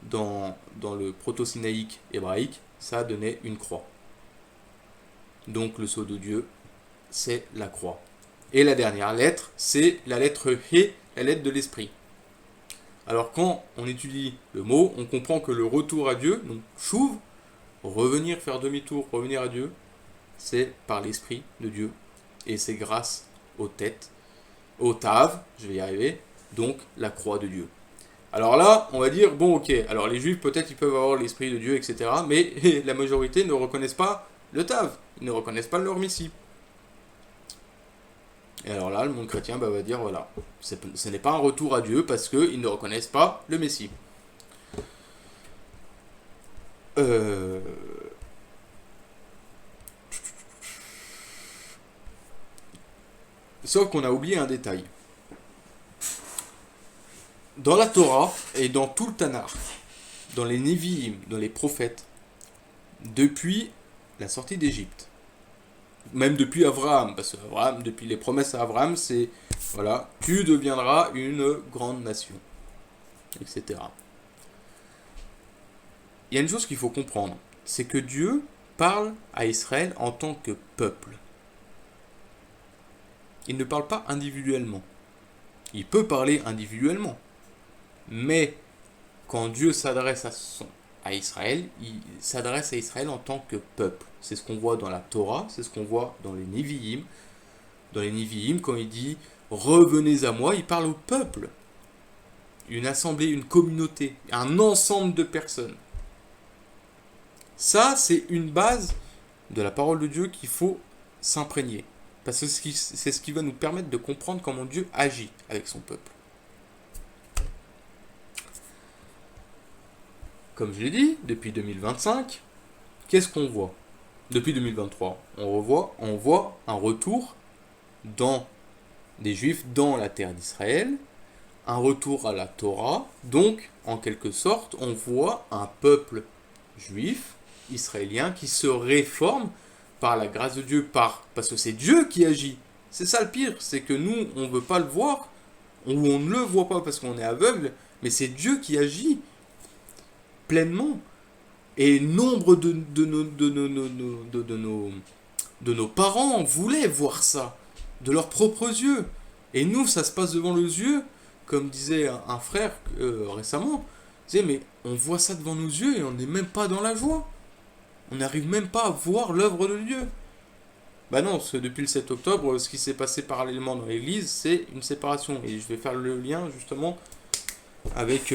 Speaker 1: dans le proto-sinaïque hébraïque, ça donnait une croix. Donc le sceau de Dieu, c'est la croix. Et la dernière lettre, c'est la lettre He, la lettre de l'esprit. Alors quand on étudie le mot, on comprend que le retour à Dieu, donc chouv, revenir, faire demi-tour, revenir à Dieu, c'est par l'esprit de Dieu. Et c'est grâce aux têtes, au tav, je vais y arriver, donc la croix de Dieu. Alors là, on va dire, bon ok, alors les juifs peut-être ils peuvent avoir l'esprit de Dieu, etc. Mais la majorité ne reconnaissent pas le tav, ils ne reconnaissent pas leur messie. Et alors là, le monde chrétien va dire, voilà, ce n'est pas un retour à Dieu parce qu'ils ne reconnaissent pas le Messie. Euh... Sauf qu'on a oublié un détail. Dans la Torah et dans tout le Tanakh, dans les Nevi'im, dans les prophètes, depuis la sortie d'Égypte, même depuis Abraham, parce que Abraham, depuis les promesses à Abraham, c'est, voilà, tu deviendras une grande nation, etc. Il y a une chose qu'il faut comprendre, c'est que Dieu parle à Israël en tant que peuple. Il ne parle pas individuellement. Il peut parler individuellement. Mais quand Dieu s'adresse à Israël, il s'adresse à Israël en tant que peuple. C'est ce qu'on voit dans la Torah, c'est ce qu'on voit dans les Nevi'im. Dans les Nevi'im, quand il dit « Revenez à moi », il parle au peuple. Une assemblée, une communauté, un ensemble de personnes. Ça, c'est une base de la parole de Dieu qu'il faut s'imprégner. Parce que c'est ce qui va nous permettre de comprendre comment Dieu agit avec son peuple. Comme je l'ai dit, depuis 2025, qu'est-ce qu'on voit? Depuis 2023, on voit un retour des Juifs dans la terre d'Israël, un retour à la Torah, donc en quelque sorte, on voit un peuple juif, israélien, qui se réforme par la grâce de Dieu, parce que c'est Dieu qui agit. C'est ça le pire, c'est que nous, on ne veut pas le voir, ou on ne le voit pas parce qu'on est aveugle, mais c'est Dieu qui agit pleinement. Et nombre de nos parents voulaient voir ça, de leurs propres yeux. Et nous, ça se passe devant les yeux, comme disait un frère récemment, disait, mais on voit ça devant nos yeux et on n'est même pas dans la joie. On n'arrive même pas à voir l'œuvre de Dieu. Bah non, parce que depuis le 7 octobre, ce qui s'est passé parallèlement dans l'église, c'est une séparation. Et je vais faire le lien justement avec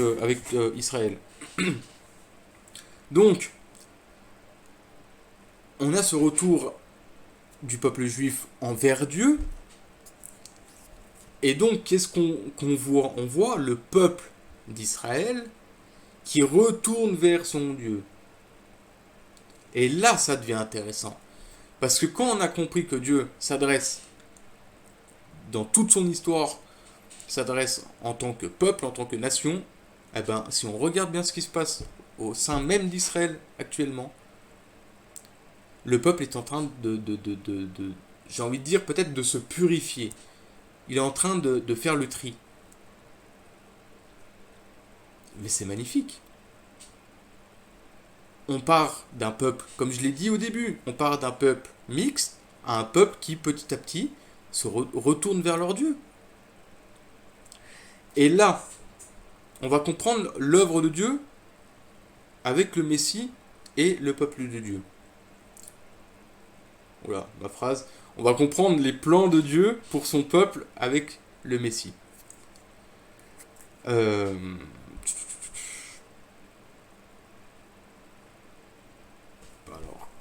Speaker 1: Israël. Donc, on a ce retour du peuple juif envers Dieu. Et donc, qu'est-ce qu'on voit? On voit le peuple d'Israël qui retourne vers son Dieu. Et là, ça devient intéressant. Parce que quand on a compris que Dieu s'adresse, dans toute son histoire, s'adresse en tant que peuple, en tant que nation, eh ben, si on regarde bien ce qui se passe au sein même d'Israël actuellement, le peuple est en train j'ai envie de dire peut-être de se purifier. Il est en train de faire le tri. Mais c'est magnifique. On part d'un peuple, comme je l'ai dit au début, on part d'un peuple mixte à un peuple qui petit à petit se retourne vers leur Dieu. Et là, on va comprendre l'œuvre de Dieu avec le Messie et le peuple de Dieu. Voilà, ma phrase. On va comprendre les plans de Dieu pour son peuple avec le Messie. Alors,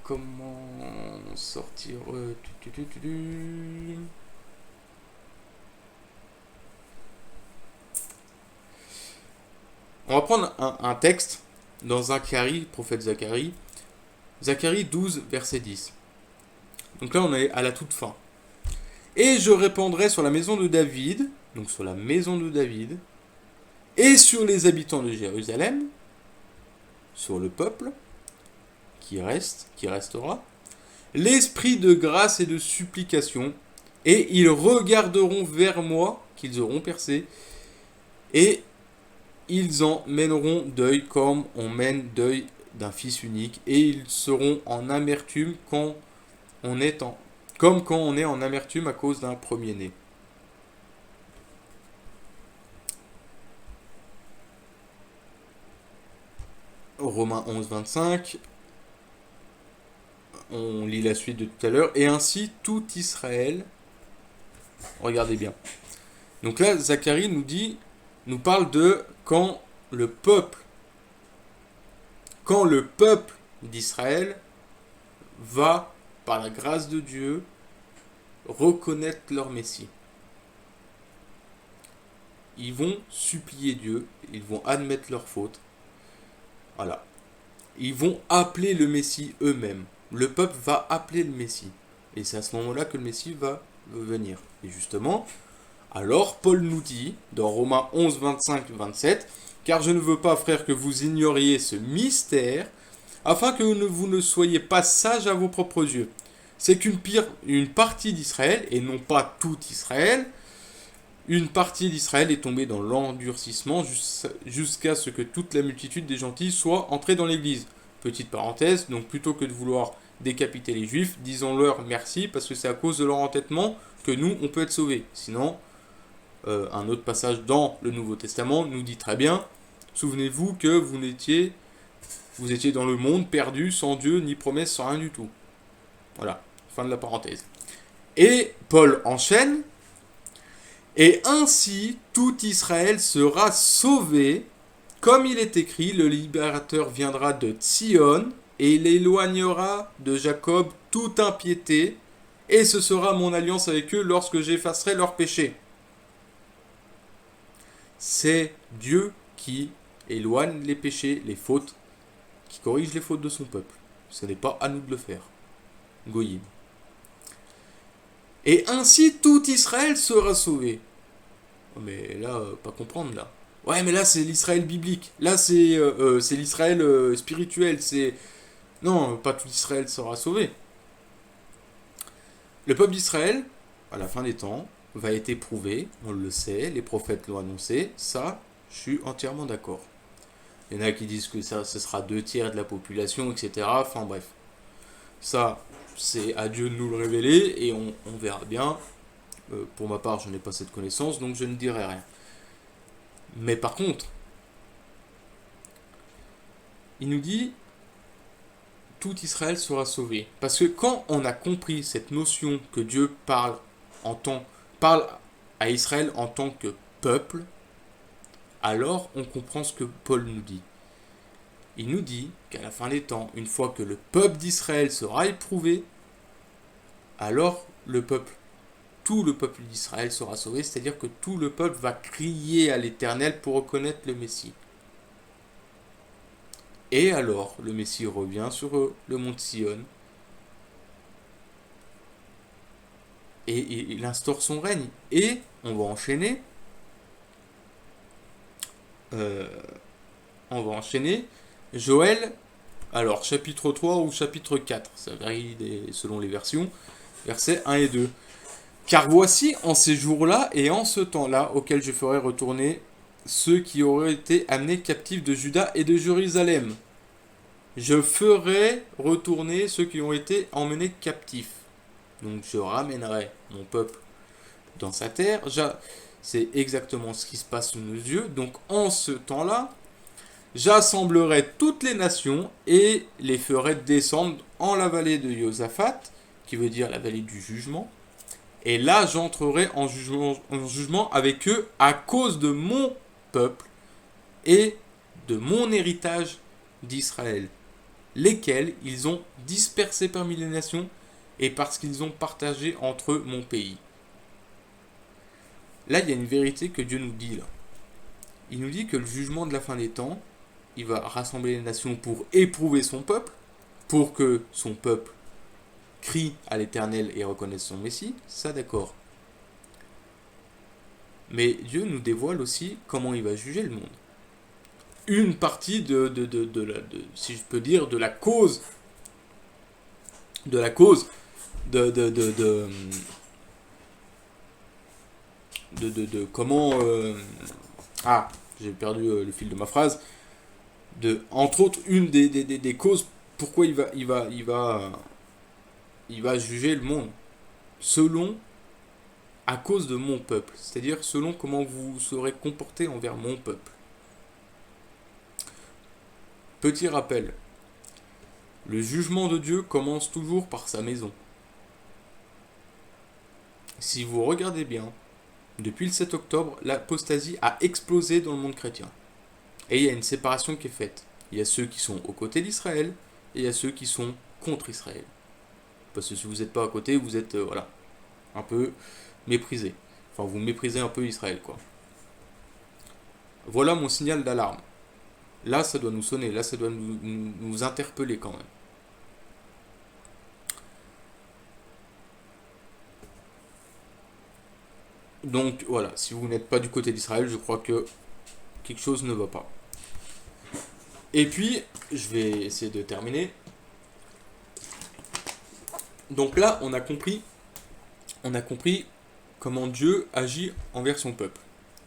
Speaker 1: comment sortir... On va prendre un texte dans Zacharie, prophète Zacharie. Zacharie 12, verset 10. Donc là, on est à la toute fin. Et je répandrai sur la maison de David donc sur la maison de David, et sur les habitants de Jérusalem, sur le peuple qui restera, l'esprit de grâce et de supplication, et ils regarderont vers moi, qu'ils auront percé, et ils en mèneront deuil comme on mène deuil d'un fils unique, et ils seront en amertume comme quand on est en amertume à cause d'un premier-né. Romains 11, 25, on lit la suite de tout à l'heure, et ainsi tout Israël, regardez bien. Donc là, Zacharie nous parle de quand le peuple d'Israël va, par la grâce de Dieu, reconnaître leur Messie. Ils vont supplier Dieu, ils vont admettre leurs fautes. Voilà. Ils vont appeler le Messie eux-mêmes. Le peuple va appeler le Messie. Et c'est à ce moment-là que le Messie va venir. Et justement, alors Paul nous dit, dans Romains 11, 25, 27, « Car je ne veux pas, frères, que vous ignoriez ce mystère, afin que vous ne soyez pas sages à vos propres yeux. C'est une partie d'Israël, et non pas tout Israël, une partie d'Israël est tombée dans l'endurcissement jusqu'à ce que toute la multitude des gentils soit entrée dans l'église. » Petite parenthèse, donc plutôt que de vouloir décapiter les juifs, disons-leur merci, parce que c'est à cause de leur entêtement que nous, on peut être sauvés. Sinon, un autre passage dans le Nouveau Testament nous dit très bien, souvenez-vous que vous étiez dans le monde perdu, sans Dieu, ni promesse, sans rien du tout. Voilà, fin de la parenthèse. Et Paul enchaîne, et ainsi tout Israël sera sauvé, comme il est écrit, le libérateur viendra de Sion, et il éloignera de Jacob toute impiété, et ce sera mon alliance avec eux lorsque j'effacerai leurs péchés. C'est Dieu qui éloigne les péchés, les fautes, qui corrige les fautes de son peuple. Ce n'est pas à nous de le faire. Goyim. Et ainsi tout Israël sera sauvé. Mais là, pas comprendre là. Ouais, mais là c'est l'Israël biblique. Là c'est l'Israël spirituel. Non, pas tout Israël sera sauvé. Le peuple d'Israël, à la fin des temps, va être éprouvé. On le sait, les prophètes l'ont annoncé. Ça, je suis entièrement d'accord. Il y en a qui disent que ça, ce sera 2 tiers de la population, etc. Enfin bref. Ça, c'est à Dieu de nous le révéler et on verra bien. Pour ma part, je n'ai pas cette connaissance, donc je ne dirai rien. Mais par contre, il nous dit tout Israël sera sauvé. Parce que quand on a compris cette notion que Dieu parle à Israël en tant que peuple, alors on comprend ce que Paul nous dit. Il nous dit qu'à la fin des temps, une fois que le peuple d'Israël sera éprouvé, alors tout le peuple d'Israël sera sauvé, c'est-à-dire que tout le peuple va crier à l'Éternel pour reconnaître le Messie. Et alors, le Messie revient sur le mont Sion, et il instaure son règne. Et on va enchaîner. Joël, alors chapitre 3 ou chapitre 4, ça varie selon les versions, versets 1 et 2. Car voici, en ces jours-là et en ce temps-là, auquel je ferai retourner ceux qui auraient été amenés captifs de Juda et de Jérusalem. Je ferai retourner ceux qui ont été emmenés captifs. Donc je ramènerai mon peuple dans sa terre. C'est exactement ce qui se passe sous nos yeux. Donc en ce temps-là, j'assemblerai toutes les nations et les ferai descendre en la vallée de Josaphat, qui veut dire la vallée du jugement. Et là, j'entrerai en jugement avec eux à cause de mon peuple et de mon héritage d'Israël, lesquels ils ont dispersés parmi les nations et parce qu'ils ont partagé entre eux mon pays. Là, il y a une vérité que Dieu nous dit là. Il nous dit que le jugement de la fin des temps, il va rassembler les nations pour éprouver son peuple, pour que son peuple crie à l'Éternel et reconnaisse son Messie, ça d'accord. Mais Dieu nous dévoile aussi comment il va juger le monde. Une partie si je peux dire, de la cause de, de, de, de, comment... ah, j'ai perdu le fil de ma phrase. Entre autres, une des causes pourquoi il va juger le monde. Selon, à cause de mon peuple. C'est-à-dire selon comment vous serez comporté envers mon peuple. Petit rappel, le jugement de Dieu commence toujours par sa maison. Si vous regardez bien, depuis le 7 octobre, l'apostasie a explosé dans le monde chrétien. Et il y a une séparation qui est faite. Il y a ceux qui sont aux côtés d'Israël et il y a ceux qui sont contre Israël. Parce que si vous n'êtes pas à côté, vous êtes voilà, un peu méprisé. Enfin, vous méprisez un peu Israël, quoi. Voilà mon signal d'alarme. Là, ça doit nous sonner, là, ça doit nous interpeller quand même. Donc voilà, si vous n'êtes pas du côté d'Israël, je crois que quelque chose ne va pas. Et puis, je vais essayer de terminer. Donc là, on a compris comment Dieu agit envers son peuple.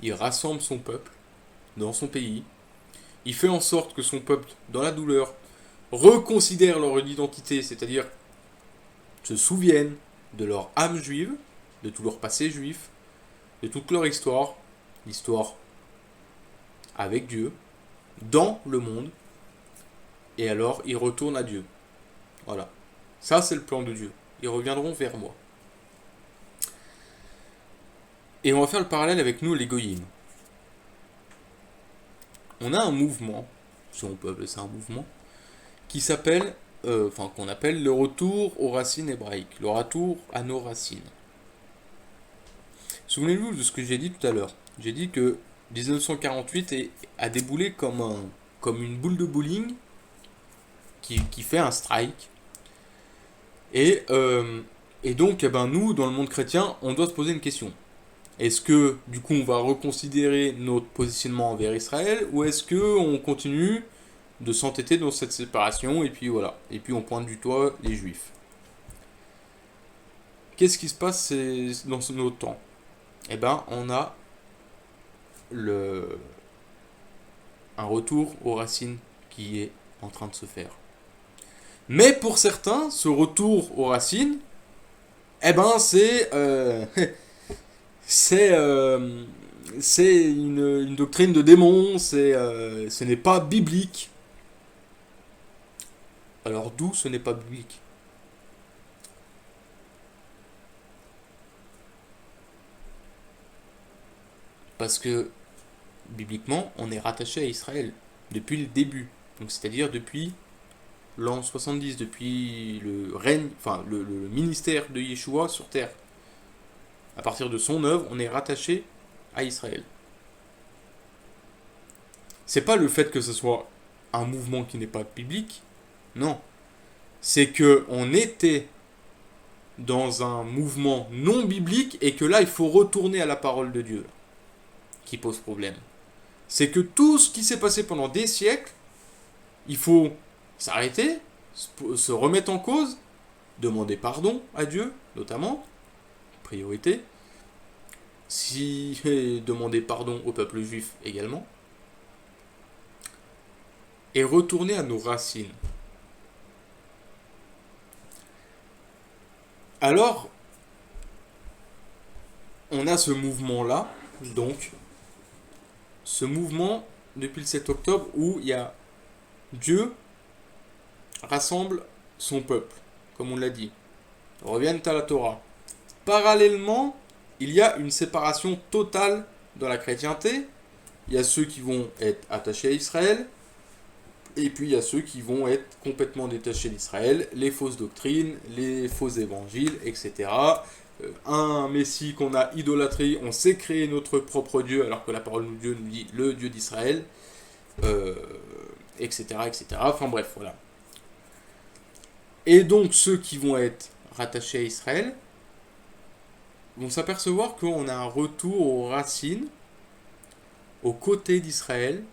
Speaker 1: Il rassemble son peuple dans son pays. Il fait en sorte que son peuple, dans la douleur, reconsidère leur identité, c'est-à-dire se souviennent de leur âme juive, de tout leur passé juif, de toute leur histoire, l'histoire avec Dieu, dans le monde, et alors ils retournent à Dieu. Voilà. Ça, c'est le plan de Dieu. Ils reviendront vers moi. Et on va faire le parallèle avec nous, les goyim. On a un mouvement, si on peut appeler ça un mouvement, qui s'appelle, qu'on appelle le retour aux racines hébraïques, le retour à nos racines. Souvenez-vous de ce que j'ai dit tout à l'heure. J'ai dit que 1948 a déboulé comme une boule de bowling qui fait un strike. Et donc, nous, dans le monde chrétien, on doit se poser une question. Est-ce que, du coup, on va reconsidérer notre positionnement envers Israël, ou est-ce qu'on continue de s'entêter dans cette séparation, et puis voilà. Et puis on pointe du doigt les Juifs. Qu'est-ce qui se passe dans notre temps? On a un retour aux racines qui est en train de se faire. Mais pour certains, ce retour aux racines, c'est c'est une doctrine de démon, ce n'est pas biblique. Alors d'où ce n'est pas biblique? Parce que bibliquement, on est rattaché à Israël depuis le début. Donc c'est-à-dire depuis l'an 70, depuis le règne, le ministère de Yeshua sur terre. À partir de son œuvre, on est rattaché à Israël. C'est pas le fait que ce soit un mouvement qui n'est pas biblique, non. C'est que on était dans un mouvement non biblique et que là, il faut retourner à la parole de Dieu qui pose problème. C'est que tout ce qui s'est passé pendant des siècles, il faut s'arrêter, se remettre en cause, demander pardon à Dieu, notamment, priorité, demander pardon au peuple juif également, et retourner à nos racines. Alors, on a ce mouvement-là, donc, ce mouvement depuis le 7 octobre où il y a Dieu rassemble son peuple, comme on l'a dit. Reviennent à la Torah. Parallèlement, il y a une séparation totale dans la chrétienté. Il y a ceux qui vont être attachés à Israël, et puis il y a ceux qui vont être complètement détachés d'Israël, les fausses doctrines, les faux évangiles, etc. Un Messie qu'on a idolâtré, on s'est créé notre propre Dieu, alors que la parole de Dieu nous dit le Dieu d'Israël, etc., etc. Enfin bref, voilà. Et donc ceux qui vont être rattachés à Israël, vont s'apercevoir qu'on a un retour aux racines, aux côtés d'Israël.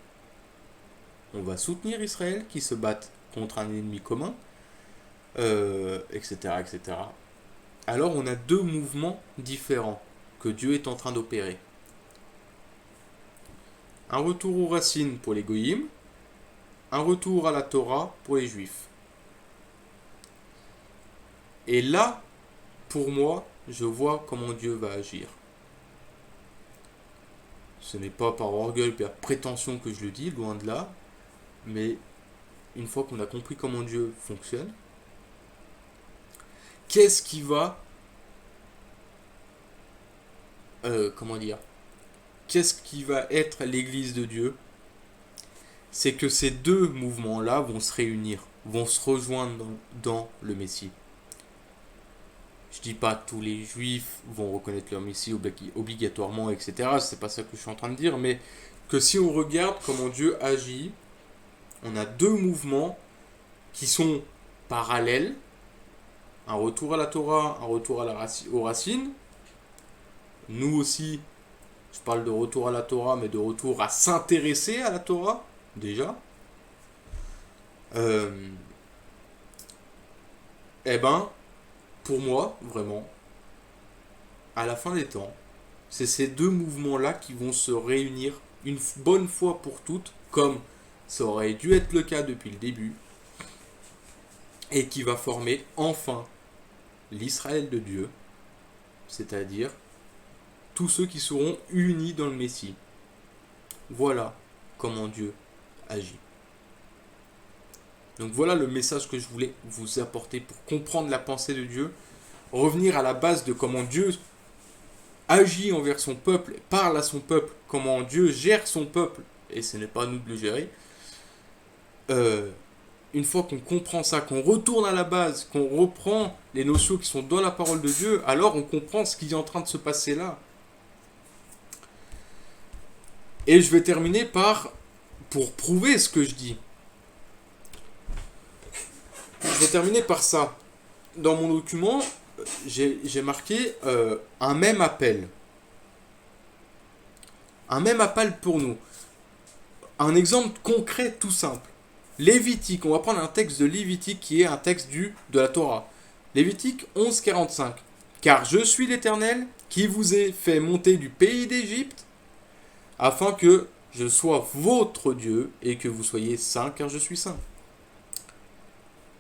Speaker 1: On va soutenir Israël qui se batte contre un ennemi commun, etc., etc. Alors on a deux mouvements différents que Dieu est en train d'opérer. Un retour aux racines pour les goyim, un retour à la Torah pour les juifs. Et là, pour moi, je vois comment Dieu va agir. Ce n'est pas par orgueil et par prétention que je le dis, loin de là, mais une fois qu'on a compris comment Dieu fonctionne, qu'est-ce qui va... Qu'est-ce qui va être l'Église de Dieu? C'est que ces deux mouvements-là vont se réunir, vont se rejoindre dans le Messie. Je dis pas tous les juifs vont reconnaître leur Messie obligatoirement, etc. C'est pas ça que je suis en train de dire, mais que si on regarde comment Dieu agit, on a deux mouvements qui sont parallèles. Un retour à la Torah, un retour aux racines. Nous aussi, je parle de retour à la Torah, mais de retour à s'intéresser à la Torah, déjà. Eh ben, pour moi, vraiment, à la fin des temps, c'est ces deux mouvements-là qui vont se réunir une bonne fois pour toutes, comme ça aurait dû être le cas depuis le début, et qui va former enfin l'Israël de Dieu, c'est-à-dire tous ceux qui seront unis dans le Messie. Voilà comment Dieu agit. Donc voilà le message que je voulais vous apporter pour comprendre la pensée de Dieu, revenir à la base de comment Dieu agit envers son peuple, parle à son peuple, comment Dieu gère son peuple, et ce n'est pas à nous de le gérer. Une fois qu'on comprend ça, qu'on retourne à la base, qu'on reprend les notions qui sont dans la parole de Dieu, alors on comprend ce qui est en train de se passer là. Et je vais terminer pour prouver ce que je dis. Je vais terminer par ça. Dans mon document, j'ai marqué un même appel. Un même appel pour nous. Un exemple concret tout simple. Lévitique, on va prendre un texte de Lévitique qui est un texte de la Torah. Lévitique 11:45. Car je suis l'Éternel qui vous ai fait monter du pays d'Égypte afin que je sois votre Dieu et que vous soyez saints car je suis saint.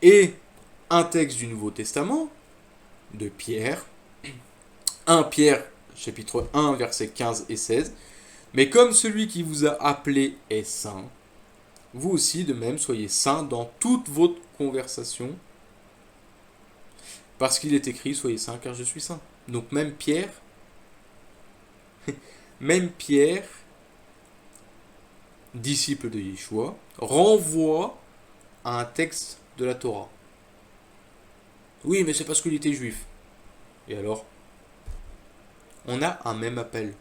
Speaker 1: Et un texte du Nouveau Testament de Pierre, 1 Pierre chapitre 1 versets 15 et 16. Mais comme celui qui vous a appelé est saint, vous aussi de même soyez saints dans toute votre conversation, parce qu'il est écrit soyez saints car je suis saint. Donc même Pierre, disciple de Yeshua, renvoie à un texte de la Torah. Oui, mais c'est parce qu'il était juif. Et alors, on a un même appel.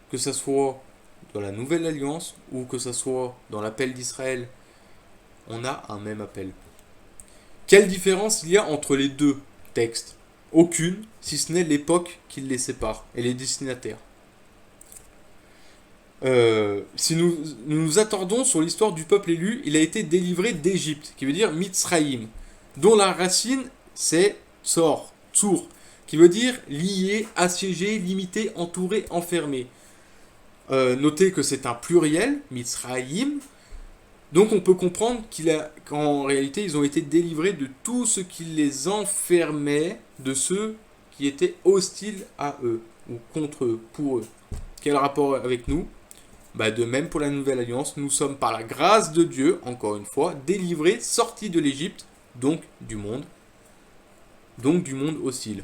Speaker 1: Que ça soit dans la Nouvelle Alliance ou que ça soit dans l'appel d'Israël, on a un même appel. Quelle différence il y a entre les deux textes? Aucune, si ce n'est l'époque qui les sépare et les destinataires. Si nous attardons sur l'histoire du peuple élu, il a été délivré d'Égypte, qui veut dire Mitzraïm, dont la racine c'est Tsor, qui veut dire lié, assiégé, limité, entouré, enfermé. Notez que c'est un pluriel, Mitzraïm, donc on peut comprendre qu'en réalité ils ont été délivrés de tout ce qui les enfermait, de ceux qui étaient hostiles à eux, ou contre eux, pour eux. Quel rapport avec nous? De même pour la Nouvelle Alliance, nous sommes par la grâce de Dieu, encore une fois, délivrés, sortis de l'Égypte, donc du monde hostile.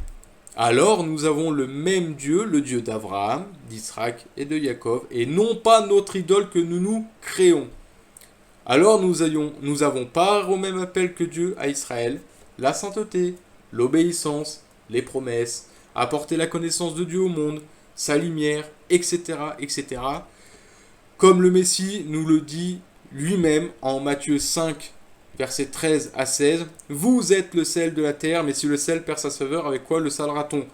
Speaker 1: Alors nous avons le même Dieu, le Dieu d'Abraham, d'Isaac et de Jacob, et non pas notre idole que nous créons. Alors nous avons part au même appel que Dieu à Israël, la sainteté, l'obéissance, les promesses, apporter la connaissance de Dieu au monde, sa lumière, etc., etc., comme le Messie nous le dit lui-même en Matthieu 5, versets 13 à 16. Vous êtes le sel de la terre, mais si le sel perd sa saveur, avec quoi le salera-t-on?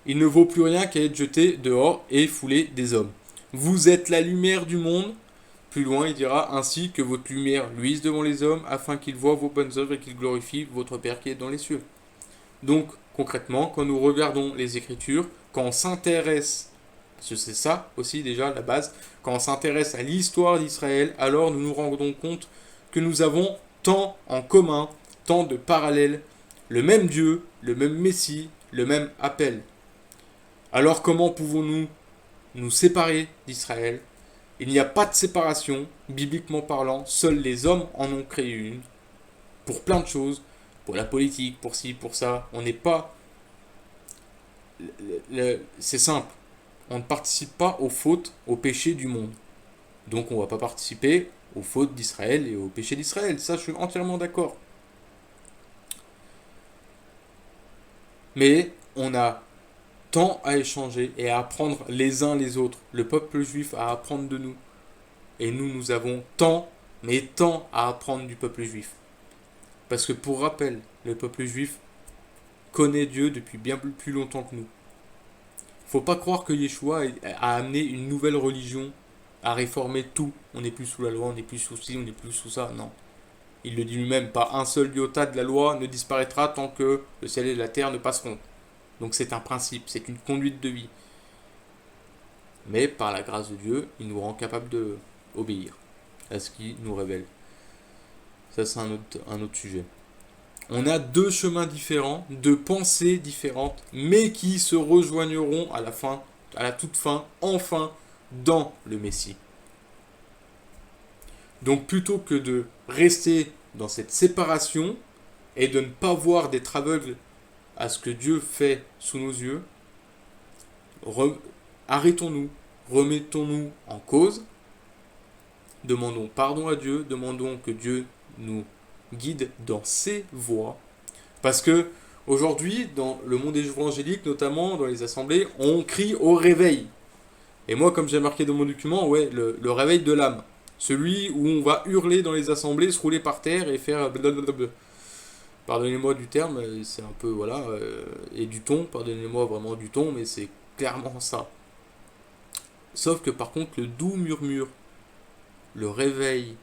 Speaker 1: il ne vaut plus rien qu'à être jeté dehors et foulé des hommes. Vous êtes la lumière du monde. Plus loin, il dira ainsi que votre lumière luise devant les hommes, afin qu'ils voient vos bonnes œuvres et qu'ils glorifient votre Père qui est dans les cieux. Donc, concrètement, quand nous regardons les Écritures, quand on s'intéresse, parce que c'est ça aussi déjà la base, quand on s'intéresse à l'histoire d'Israël, alors nous nous rendons compte que nous avons tant en commun, tant de parallèles, le même Dieu, le même Messie, le même appel. Alors comment pouvons-nous nous séparer d'Israël? Il n'y a pas de séparation, bibliquement parlant, seuls les hommes en ont créé une, pour plein de choses, pour la politique, pour ci, pour ça. On n'est pas... C'est simple, on ne participe pas aux fautes, aux péchés du monde. Donc on ne va pas participer aux fautes d'Israël et aux péchés d'Israël. Ça, je suis entièrement d'accord. Mais on a tant à échanger et à apprendre les uns les autres. Le peuple juif a à apprendre de nous. Et nous, nous avons tant, mais tant à apprendre du peuple juif. Parce que pour rappel, le peuple juif connaît Dieu depuis bien plus longtemps que nous. Faut pas croire que Yeshua a amené une nouvelle religion, à réformer tout. On n'est plus sous la loi, on n'est plus sous ci, on n'est plus sous ça. Non. Il le dit lui-même, pas un seul iota de la loi ne disparaîtra tant que le ciel et la terre ne passeront. Donc c'est un principe, c'est une conduite de vie. Mais par la grâce de Dieu, il nous rend capables d'obéir à ce qu'il nous révèle. Ça, c'est un autre sujet. On a deux chemins différents, deux pensées différentes, mais qui se rejoigneront à la fin, à la toute fin, enfin, dans le Messie. Donc plutôt que de rester dans cette séparation et de ne pas voir d'être aveugle à ce que Dieu fait sous nos yeux, arrêtons-nous, remettons-nous en cause, demandons pardon à Dieu, demandons que Dieu nous guide dans ses voies. Parce que aujourd'hui, dans le monde évangélique, notamment dans les assemblées, on crie au réveil. Et moi, comme j'ai marqué dans mon document, ouais, le réveil de l'âme. Celui où on va hurler dans les assemblées, se rouler par terre et faire blablabla. Pardonnez-moi du terme, c'est un peu, voilà, et du ton, pardonnez-moi vraiment du ton, mais c'est clairement ça. Sauf que par contre, le doux murmure, le réveil,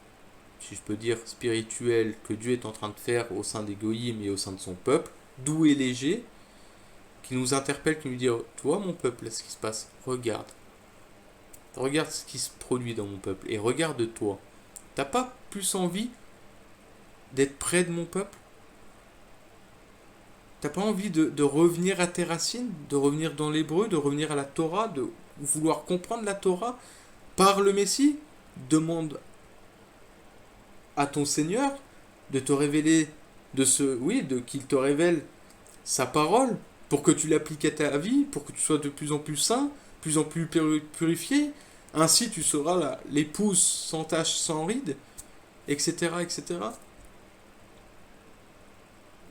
Speaker 1: si je peux dire, spirituel que Dieu est en train de faire au sein des goïms et au sein de son peuple, doux et léger, qui nous interpelle, qui nous dit, toi mon peuple, là, ce qui se passe, regarde. Regarde ce qui se produit dans mon peuple et regarde-toi. T'as pas plus envie d'être près de mon peuple? T'as pas envie de revenir à tes racines, de revenir dans l'hébreu, de revenir à la Torah, de vouloir comprendre la Torah par le Messie? Demande à ton Seigneur de te révéler de qu'il te révèle sa parole pour que tu l'appliques à ta vie, pour que tu sois de plus en plus saint, de plus en plus purifié. Ainsi tu seras l'épouse sans tache, sans ride, etc., etc.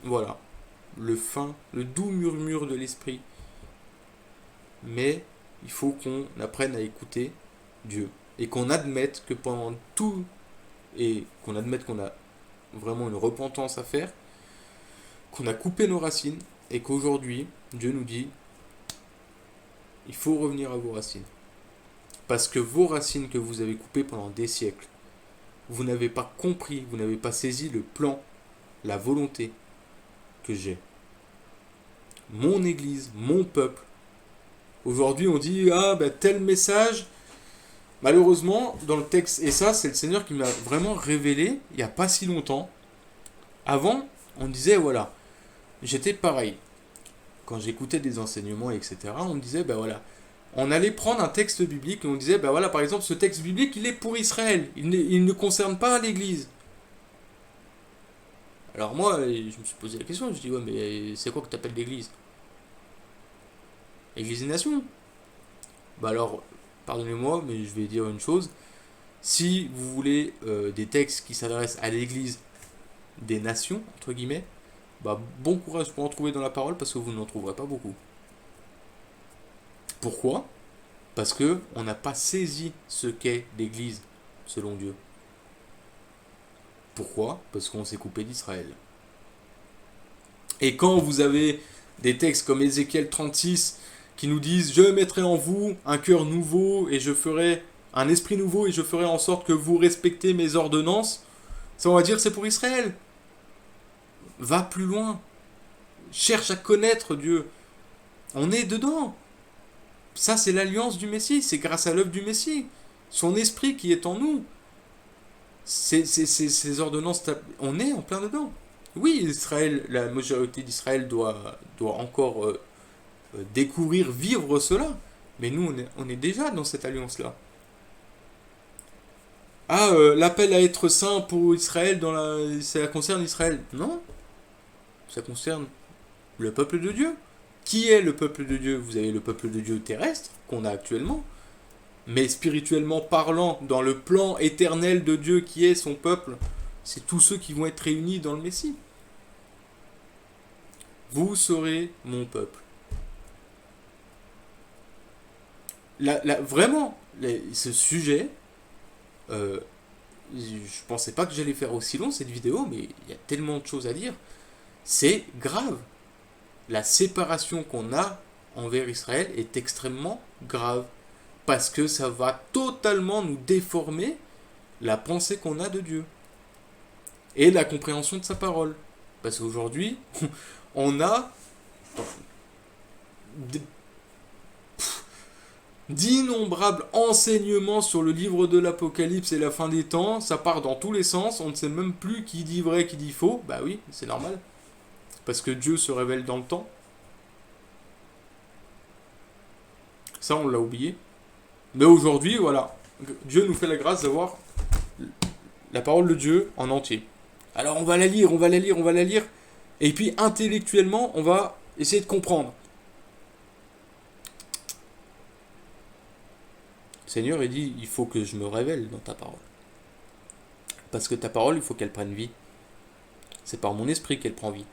Speaker 1: Voilà, le doux murmure de l'esprit. Mais il faut qu'on apprenne à écouter Dieu et qu'on admette que pendant tout et qu'on admette qu'on a vraiment une repentance à faire, qu'on a coupé nos racines et qu'aujourd'hui Dieu nous dit il faut revenir à vos racines. Parce que vos racines que vous avez coupées pendant des siècles, vous n'avez pas compris, vous n'avez pas saisi le plan, la volonté que j'ai. Mon Église, mon peuple. Aujourd'hui, on dit, tel message. Malheureusement, dans le texte, et ça, c'est le Seigneur qui m'a vraiment révélé, il n'y a pas si longtemps. Avant, on disait, voilà, j'étais pareil. Quand j'écoutais des enseignements, etc., on me disait, on allait prendre un texte biblique et on disait, par exemple, ce texte biblique, il est pour Israël. Il ne concerne pas l'Église. Alors moi, je me suis posé la question, je dis, ouais, mais c'est quoi que tu appelles l'Église? Église des nations. Alors, pardonnez-moi, mais je vais dire une chose. Si vous voulez des textes qui s'adressent à l'Église des nations, entre guillemets, bon courage pour en trouver dans la parole, parce que vous n'en trouverez pas beaucoup. Pourquoi? Parce que on n'a pas saisi ce qu'est l'Église, selon Dieu. Pourquoi? Parce qu'on s'est coupé d'Israël. Et quand vous avez des textes comme Ézéchiel 36 qui nous disent je mettrai en vous un cœur nouveau et je ferai un esprit nouveau et je ferai en sorte que vous respectez mes ordonnances, ça on va dire c'est pour Israël. Va plus loin. Cherche à connaître Dieu. On est dedans. Ça c'est l'alliance du Messie, c'est grâce à l'œuvre du Messie. Son esprit qui est en nous. Ces ordonnances, on est en plein dedans. Oui, Israël, la majorité d'Israël doit encore découvrir, vivre cela. Mais nous, on est déjà dans cette alliance-là. Ah, l'appel à être saint pour Israël, ça concerne Israël. Non, ça concerne le peuple de Dieu. Qui est le peuple de Dieu? Vous avez le peuple de Dieu terrestre, qu'on a actuellement. Mais spirituellement parlant, dans le plan éternel de Dieu qui est son peuple, c'est tous ceux qui vont être réunis dans le Messie. Vous serez mon peuple. Vraiment, ce sujet, je pensais pas que j'allais faire aussi long cette vidéo, mais il y a tellement de choses à dire. C'est grave. La séparation qu'on a envers Israël est extrêmement grave. Parce que ça va totalement nous déformer la pensée qu'on a de Dieu. Et la compréhension de sa parole. Parce qu'aujourd'hui, on a d'innombrables enseignements sur le livre de l'Apocalypse et la fin des temps. Ça part dans tous les sens. On ne sait même plus qui dit vrai, qui dit faux. Bah oui, c'est normal. Parce que Dieu se révèle dans le temps. Ça, on l'a oublié. Mais aujourd'hui, voilà, Dieu nous fait la grâce d'avoir la parole de Dieu en entier. Alors on va la lire, on va la lire, on va la lire. Et puis intellectuellement, on va essayer de comprendre. Le Seigneur, il dit, il faut que je me révèle dans ta parole. Parce que ta parole, il faut qu'elle prenne vie. C'est par mon esprit qu'elle prend vie.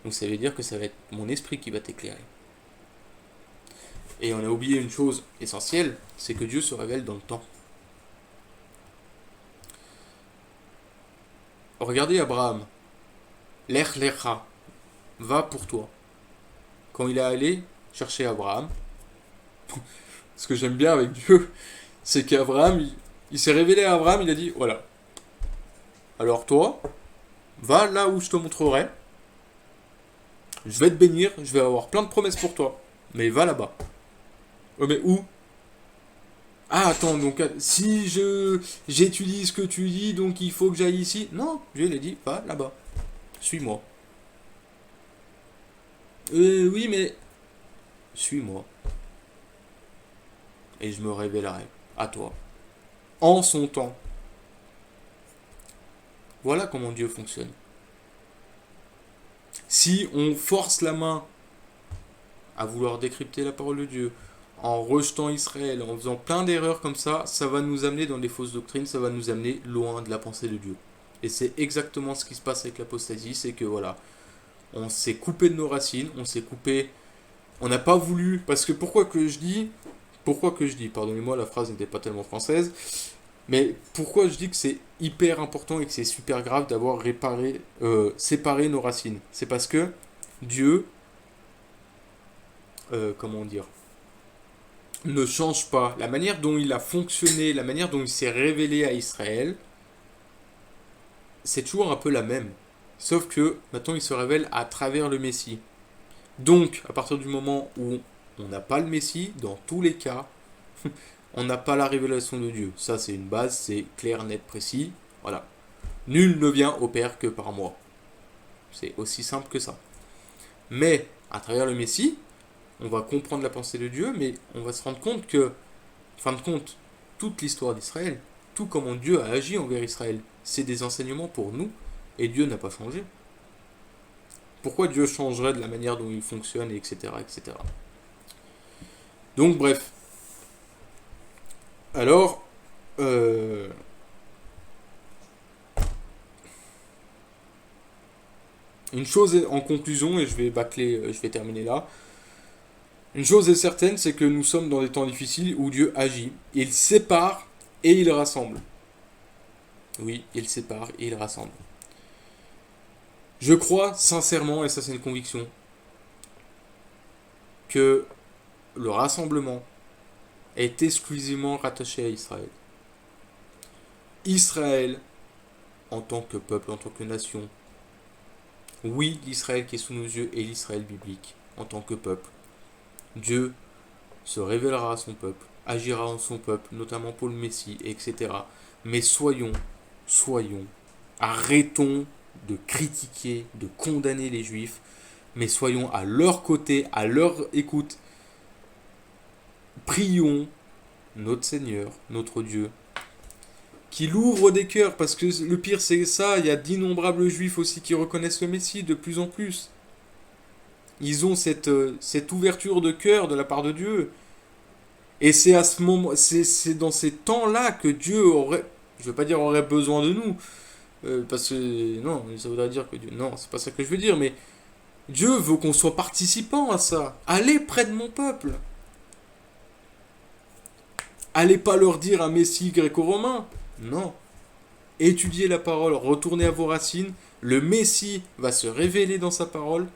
Speaker 1: Donc ça veut dire que ça va être mon esprit qui va t'éclairer. Et on a oublié une chose essentielle, c'est que Dieu se révèle dans le temps. Regardez Abraham. Lech lecha, va pour toi. Quand il est allé chercher Abraham, ce que j'aime bien avec Dieu, c'est qu'Abraham, il s'est révélé à Abraham, il a dit, voilà. Alors toi, va là où je te montrerai. Je vais te bénir, je vais avoir plein de promesses pour toi. Mais va là-bas. Oh, mais où? Ah, attends, donc si j'étudie ce que tu dis, donc il faut que j'aille ici. Non, Dieu il a dit, va là-bas. Suis-moi. Oui, mais suis-moi. Et je me révélerai à toi. En son temps. Voilà comment Dieu fonctionne. Si on force la main à vouloir décrypter la parole de Dieu, en rejetant Israël, en faisant plein d'erreurs comme ça va nous amener dans des fausses doctrines, ça va nous amener loin de la pensée de Dieu. Et c'est exactement ce qui se passe avec l'apostasie, c'est que voilà, on s'est coupé de nos racines, on n'a pas voulu, parce que pourquoi que je dis, pardonnez-moi, la phrase n'était pas tellement française, mais pourquoi je dis que c'est hyper important et que c'est super grave d'avoir séparé nos racines? C'est parce que Dieu, comment dire, ne change pas. La manière dont il a fonctionné, la manière dont il s'est révélé à Israël, c'est toujours un peu la même. Sauf que maintenant il se révèle à travers le Messie. Donc, à partir du moment où on n'a pas le Messie, dans tous les cas, on n'a pas la révélation de Dieu. Ça, c'est une base, c'est clair, net, précis. Voilà. Nul ne vient au Père que par moi. C'est aussi simple que ça. Mais, à travers le Messie, on va comprendre la pensée de Dieu, mais on va se rendre compte que, en fin de compte, toute l'histoire d'Israël, tout comment Dieu a agi envers Israël, c'est des enseignements pour nous, et Dieu n'a pas changé. Pourquoi Dieu changerait de la manière dont il fonctionne, etc., etc. Donc, bref. Alors, une chose en conclusion, et je vais terminer là. Une chose est certaine, c'est que nous sommes dans des temps difficiles où Dieu agit. Il sépare et il rassemble. Oui, il sépare et il rassemble. Je crois sincèrement, et ça c'est une conviction, que le rassemblement est exclusivement rattaché à Israël. Israël, en tant que peuple, en tant que nation, oui, l'Israël qui est sous nos yeux est l'Israël biblique, en tant que peuple. Dieu se révélera à son peuple, agira en son peuple, notamment pour le Messie, etc. Mais soyons, arrêtons de critiquer, de condamner les Juifs, mais soyons à leur côté, à leur écoute. Prions notre Seigneur, notre Dieu, qu'il ouvre des cœurs, parce que le pire c'est ça, il y a d'innombrables Juifs aussi qui reconnaissent le Messie de plus en plus. Ils ont cette ouverture de cœur de la part de Dieu. Et c'est à ce moment, c'est dans ces temps-là que Dieu aurait, je veux pas dire aurait besoin de nous, parce que non, ça voudrait dire que Dieu, non, c'est pas ça que je veux dire, mais Dieu veut qu'on soit participant à ça. Allez près de mon peuple. Allez pas leur dire un Messie gréco-romain. Non. Étudiez la parole, retournez à vos racines. Le Messie va se révéler dans sa parole,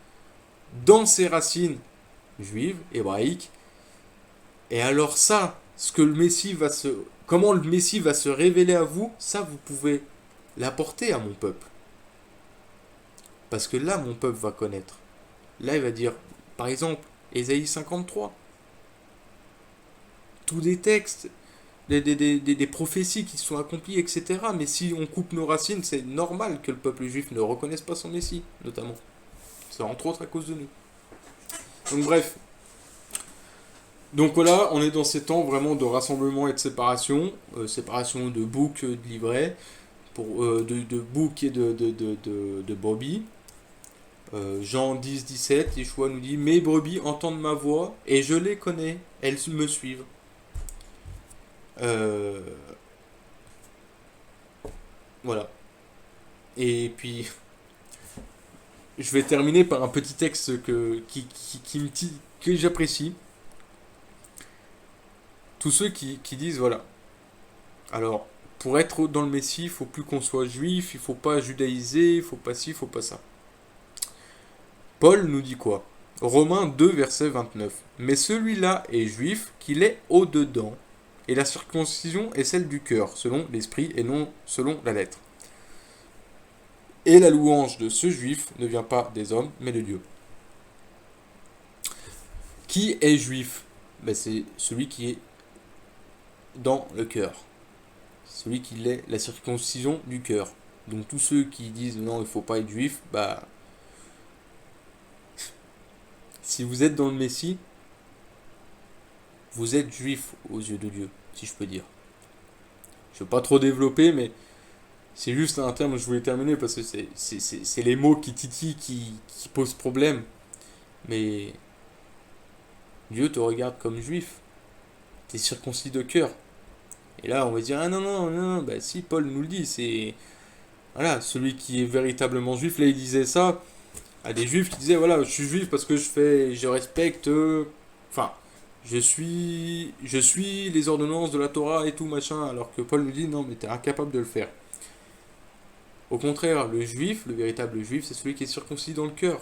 Speaker 1: dans ses racines juives, hébraïques. Et alors ça, comment le Messie va se révéler à vous, ça vous pouvez l'apporter à mon peuple. Parce que là, mon peuple va connaître. Là, il va dire, par exemple, Ésaïe 53. Tous des textes, des prophéties qui sont accomplies, etc. Mais si on coupe nos racines, c'est normal que le peuple juif ne reconnaisse pas son Messie, notamment. C'est entre autres à cause de nous. Donc bref. Donc voilà, on est dans ces temps vraiment de rassemblement et de séparation. Séparation de bouc, de livret, de bouc et de brebis. Jean 10, 17, Yeshua nous dit: mes brebis entendent ma voix et je les connais, elles me suivent. Voilà. Et puis, je vais terminer par un petit texte que j'apprécie. Tous ceux qui disent, voilà, alors, pour être dans le Messie, il faut plus qu'on soit juif, il faut pas judaïser, il faut pas ci, il faut pas ça. Paul nous dit quoi? Romains 2, verset 29. Mais celui-là est juif qu'il est au-dedans, et la circoncision est celle du cœur, selon l'esprit et non selon la lettre. Et la louange de ce juif ne vient pas des hommes, mais de Dieu. Qui est juif? C'est celui qui est dans le cœur. Celui qui est la circoncision du cœur. Donc tous ceux qui disent non, il ne faut pas être juif, si vous êtes dans le Messie, vous êtes juif aux yeux de Dieu, si je peux dire. Je ne veux pas trop développer, mais c'est juste un terme, je voulais terminer parce que c'est les mots qui titillent qui posent problème. Mais Dieu te regarde comme juif. Tu es circoncis de cœur. Et là, on va dire, ah non, non, non, si, Paul nous le dit, c'est... Voilà, celui qui est véritablement juif, là, il disait ça à des juifs qui disaient, voilà, je suis juif parce que je respecte... Enfin, je suis les ordonnances de la Torah et tout, machin, alors que Paul nous dit, non, mais tu es incapable de le faire. Au contraire, le juif, le véritable juif, c'est celui qui est circoncis dans le cœur.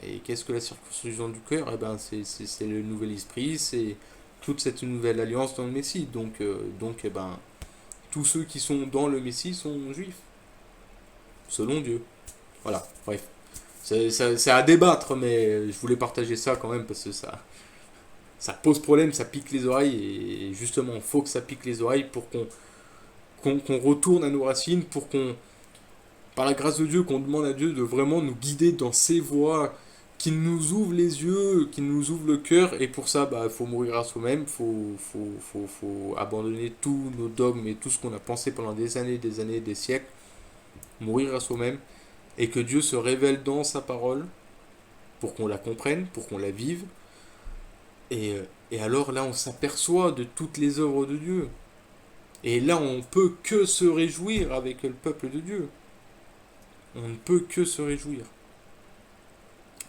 Speaker 1: Et qu'est-ce que la circoncision du cœur? C'est le nouvel esprit, c'est toute cette nouvelle alliance dans le Messie. Donc tous ceux qui sont dans le Messie sont juifs, selon Dieu. Voilà, bref. C'est à débattre, mais je voulais partager ça quand même parce que ça pose problème, ça pique les oreilles. Et justement, il faut que ça pique les oreilles pour qu'on retourne à nos racines, pour qu'on, par la grâce de Dieu, qu'on demande à Dieu de vraiment nous guider dans ses voies, qu'il nous ouvre les yeux, qu'il nous ouvre le cœur. Et pour ça, il faut mourir à soi-même, faut abandonner tous nos dogmes et tout ce qu'on a pensé pendant des années, des siècles. Mourir à soi-même. Et que Dieu se révèle dans sa parole pour qu'on la comprenne, pour qu'on la vive. Et alors là, on s'aperçoit de toutes les œuvres de Dieu. Et là, on ne peut que se réjouir avec le peuple de Dieu. On ne peut que se réjouir.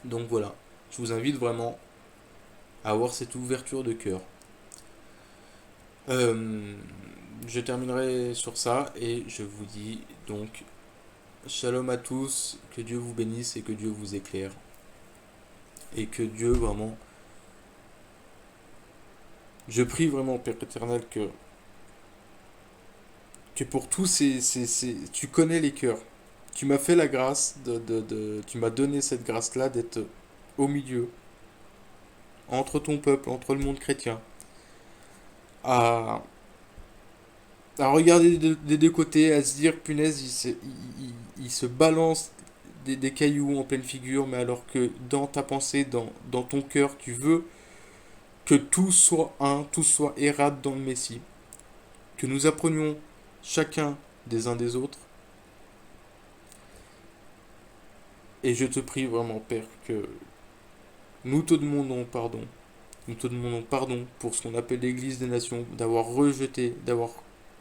Speaker 1: Donc voilà, je vous invite vraiment à avoir cette ouverture de cœur. Je terminerai sur ça et je vous dis donc shalom à tous, que Dieu vous bénisse et que Dieu vous éclaire. Et que Dieu vraiment Je prie vraiment, Père éternel, que pour tous tu connais les cœurs. Tu m'as fait la grâce tu m'as donné cette grâce-là d'être au milieu, entre ton peuple, entre le monde chrétien, à, à regarder des deux côtés, à se dire, punaise, il se balance des cailloux en pleine figure, mais alors que dans ta pensée, dans ton cœur, tu veux que tout soit un, tout soit érade dans le Messie. Que nous apprenions chacun des uns des autres. Et je te prie vraiment, Père, que nous te demandons pardon. Nous te demandons pardon pour ce qu'on appelle l'Église des Nations, d'avoir rejeté, d'avoir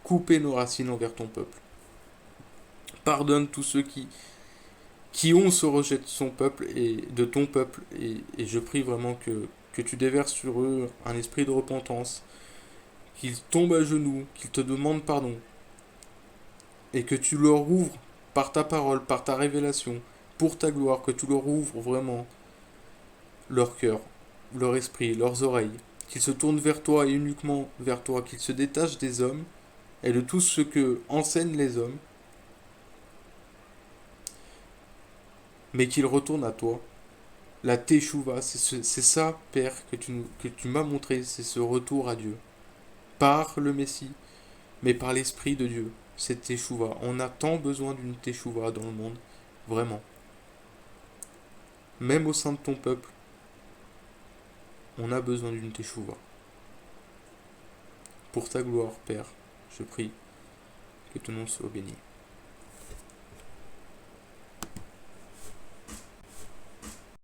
Speaker 1: coupé nos racines envers ton peuple. Pardonne tous ceux qui ont ce rejet de son peuple et de ton peuple. Et je prie vraiment que tu déverses sur eux un esprit de repentance, qu'ils tombent à genoux, qu'ils te demandent pardon, et que tu leur ouvres par ta parole, par ta révélation, pour ta gloire, que tu leur ouvres vraiment leur cœur, leur esprit, leurs oreilles, qu'ils se tournent vers toi et uniquement vers toi, qu'ils se détachent des hommes et de tout ce que enseignent les hommes, mais qu'ils retournent à toi. La teshuva, c'est ça, Père, que tu m'as montré, c'est ce retour à Dieu. Par le Messie, mais par l'Esprit de Dieu. Cette teshuva. On a tant besoin d'une teshuva dans le monde, vraiment. Même au sein de ton peuple, on a besoin d'une teshuva. Pour ta gloire, Père, je prie que ton nom soit béni.